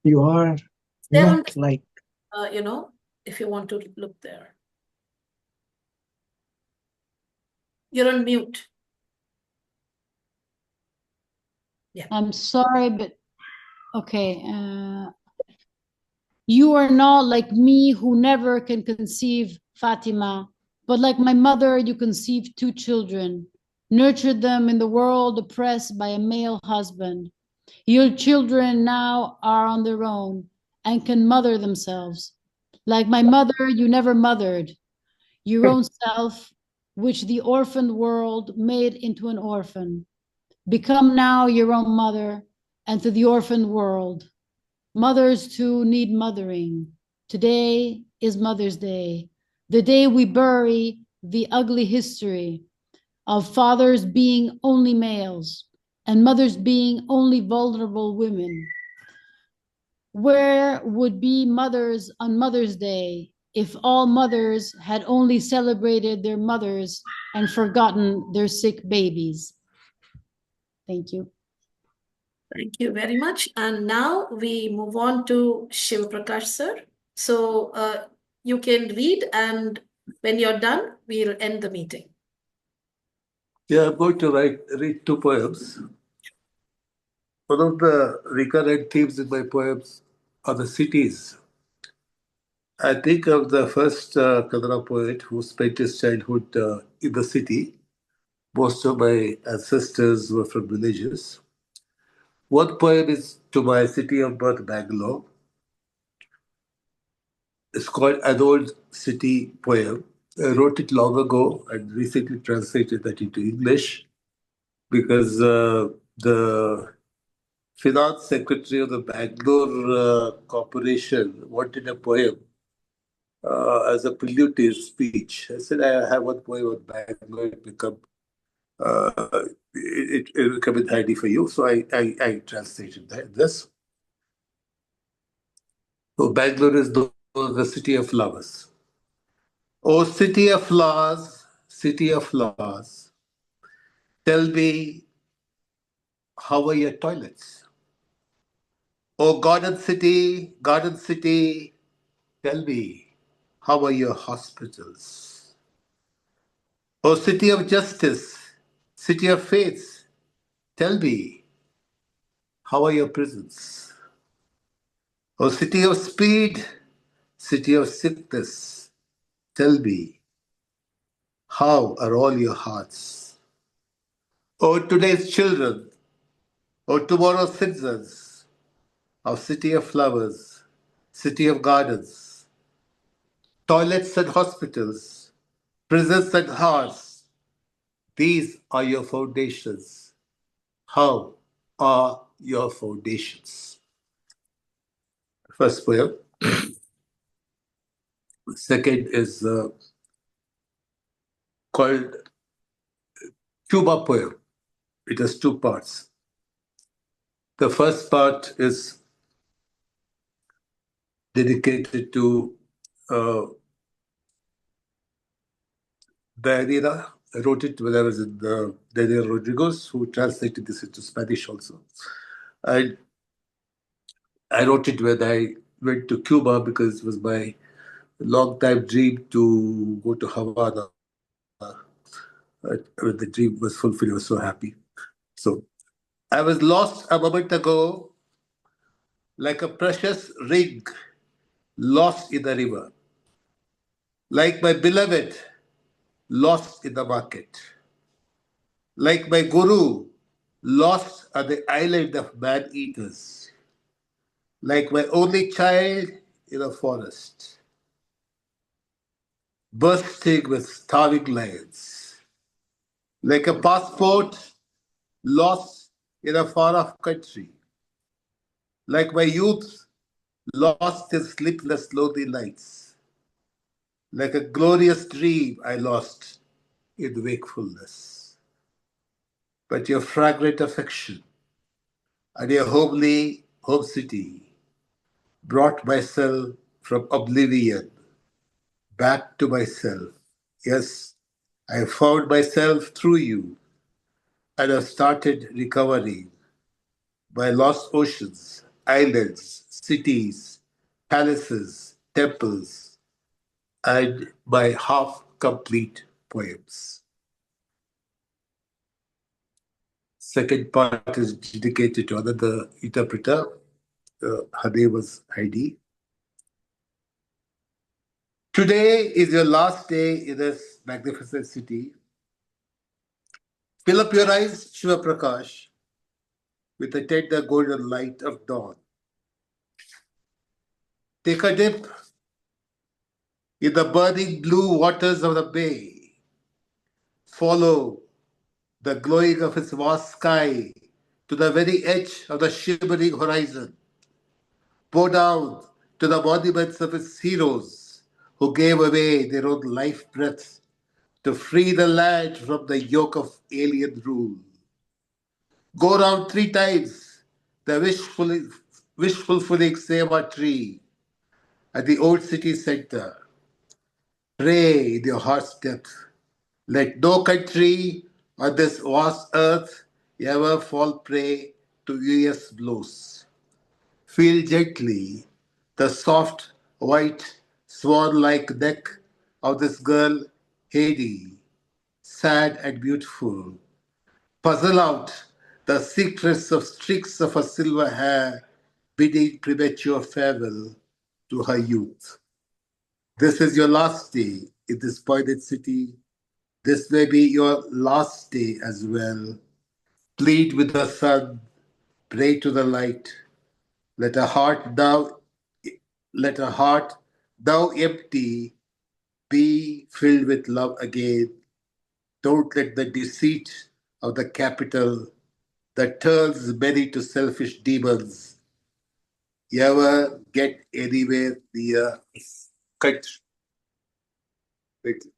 You are There on not like, if you want to look there. You're on mute. Yeah. I'm sorry, but okay. You are not like me who never can conceive, Fatima, but like my mother, you conceived 2 children, nurtured them in the world oppressed by a male husband. Your children now are on their own and can mother themselves. Like my mother, you never mothered your own self, which the orphaned world made into an orphan. Become now your own mother, and to the orphaned world. Mothers too need mothering. Today is Mother's Day, the day we bury the ugly history of fathers being only males and mothers being only vulnerable women. Where would be mothers on Mother's Day if all mothers had only celebrated their mothers and forgotten their sick babies? Thank you. Thank you very much. And now we move on to Shivaprakash, sir. So you can read, and when you're done, we'll end the meeting. Yeah, I'm going to read 2 poems. One of the recurrent themes in my poems are the cities. I think of the first Kannada poet who spent his childhood in the city. Most of my ancestors were from villages. One poem is to my city of birth, Bangalore. It's called An Old City Poem. I wrote it long ago and recently translated that into English because the finance secretary of the Bangalore Corporation wanted a poem as a prelude to his speech. I said, I have one poem on Bangalore. It will come in handy for you. So I translated this. So Bangalore is the city of flowers. Oh, city of flowers, tell me, how are your toilets? Oh, garden city, tell me, how are your hospitals? Oh, city of justice, city of faith, tell me, how are your prisons? Oh, city of speed, city of sickness, tell me, how are all your hearts? Oh, today's children, oh, tomorrow's citizens of city of flowers, city of gardens, toilets and hospitals, prisons and hearts, these are your foundations. How are your foundations? First poem. Second is called Cuba poem. It has 2 parts. The first part is dedicated to Daniela. I wrote it when I was in Daniel Rodriguez, who translated this into Spanish also. And I wrote it when I went to Cuba because it was my long-time dream to go to Havana. When the dream was fulfilled, I was so happy. So, I was lost a moment ago, like a precious ring lost in the river, like my beloved lost in the market, like my guru lost at the island of man-eaters, like my only child in a forest, bursting with starving lions, like a passport lost in a far-off country, like my youth lost in sleepless lonely nights, like a glorious dream I lost in wakefulness. But your fragrant affection and your homely home city brought myself from oblivion back to myself. Yes, I found myself through you and have started recovering my lost oceans, islands, cities, palaces, temples, and my half complete poems. Second part is dedicated to another interpreter. Her name was Heidi. Today is your last day in this magnificent city. Fill up your eyes, Shivaprakash, with the tender golden light of dawn. Take a dip in the burning blue waters of the bay. Follow the glowing of its vast sky to the very edge of the shimmering horizon. Bow down to the monuments of its heroes who gave away their own life breath to free the land from the yoke of alien rule. Go round 3 times the wish fulfilling Seva tree at the old city center. Pray in your heart's depth. Let no country on this vast earth ever fall prey to US blows. Feel gently the soft, white, swan-like neck of this girl, Haiti, sad and beautiful. Puzzle out the secrets of streaks of her silver hair, bidding premature farewell to her youth. This is your last day in this pointed city. This may be your last day as well. Plead with the sun, pray to the light. Let a heart thou let a heart thou empty be filled with love again. Don't let the deceit of the capital that turns many to selfish demons ever get anywhere near country. Thank you.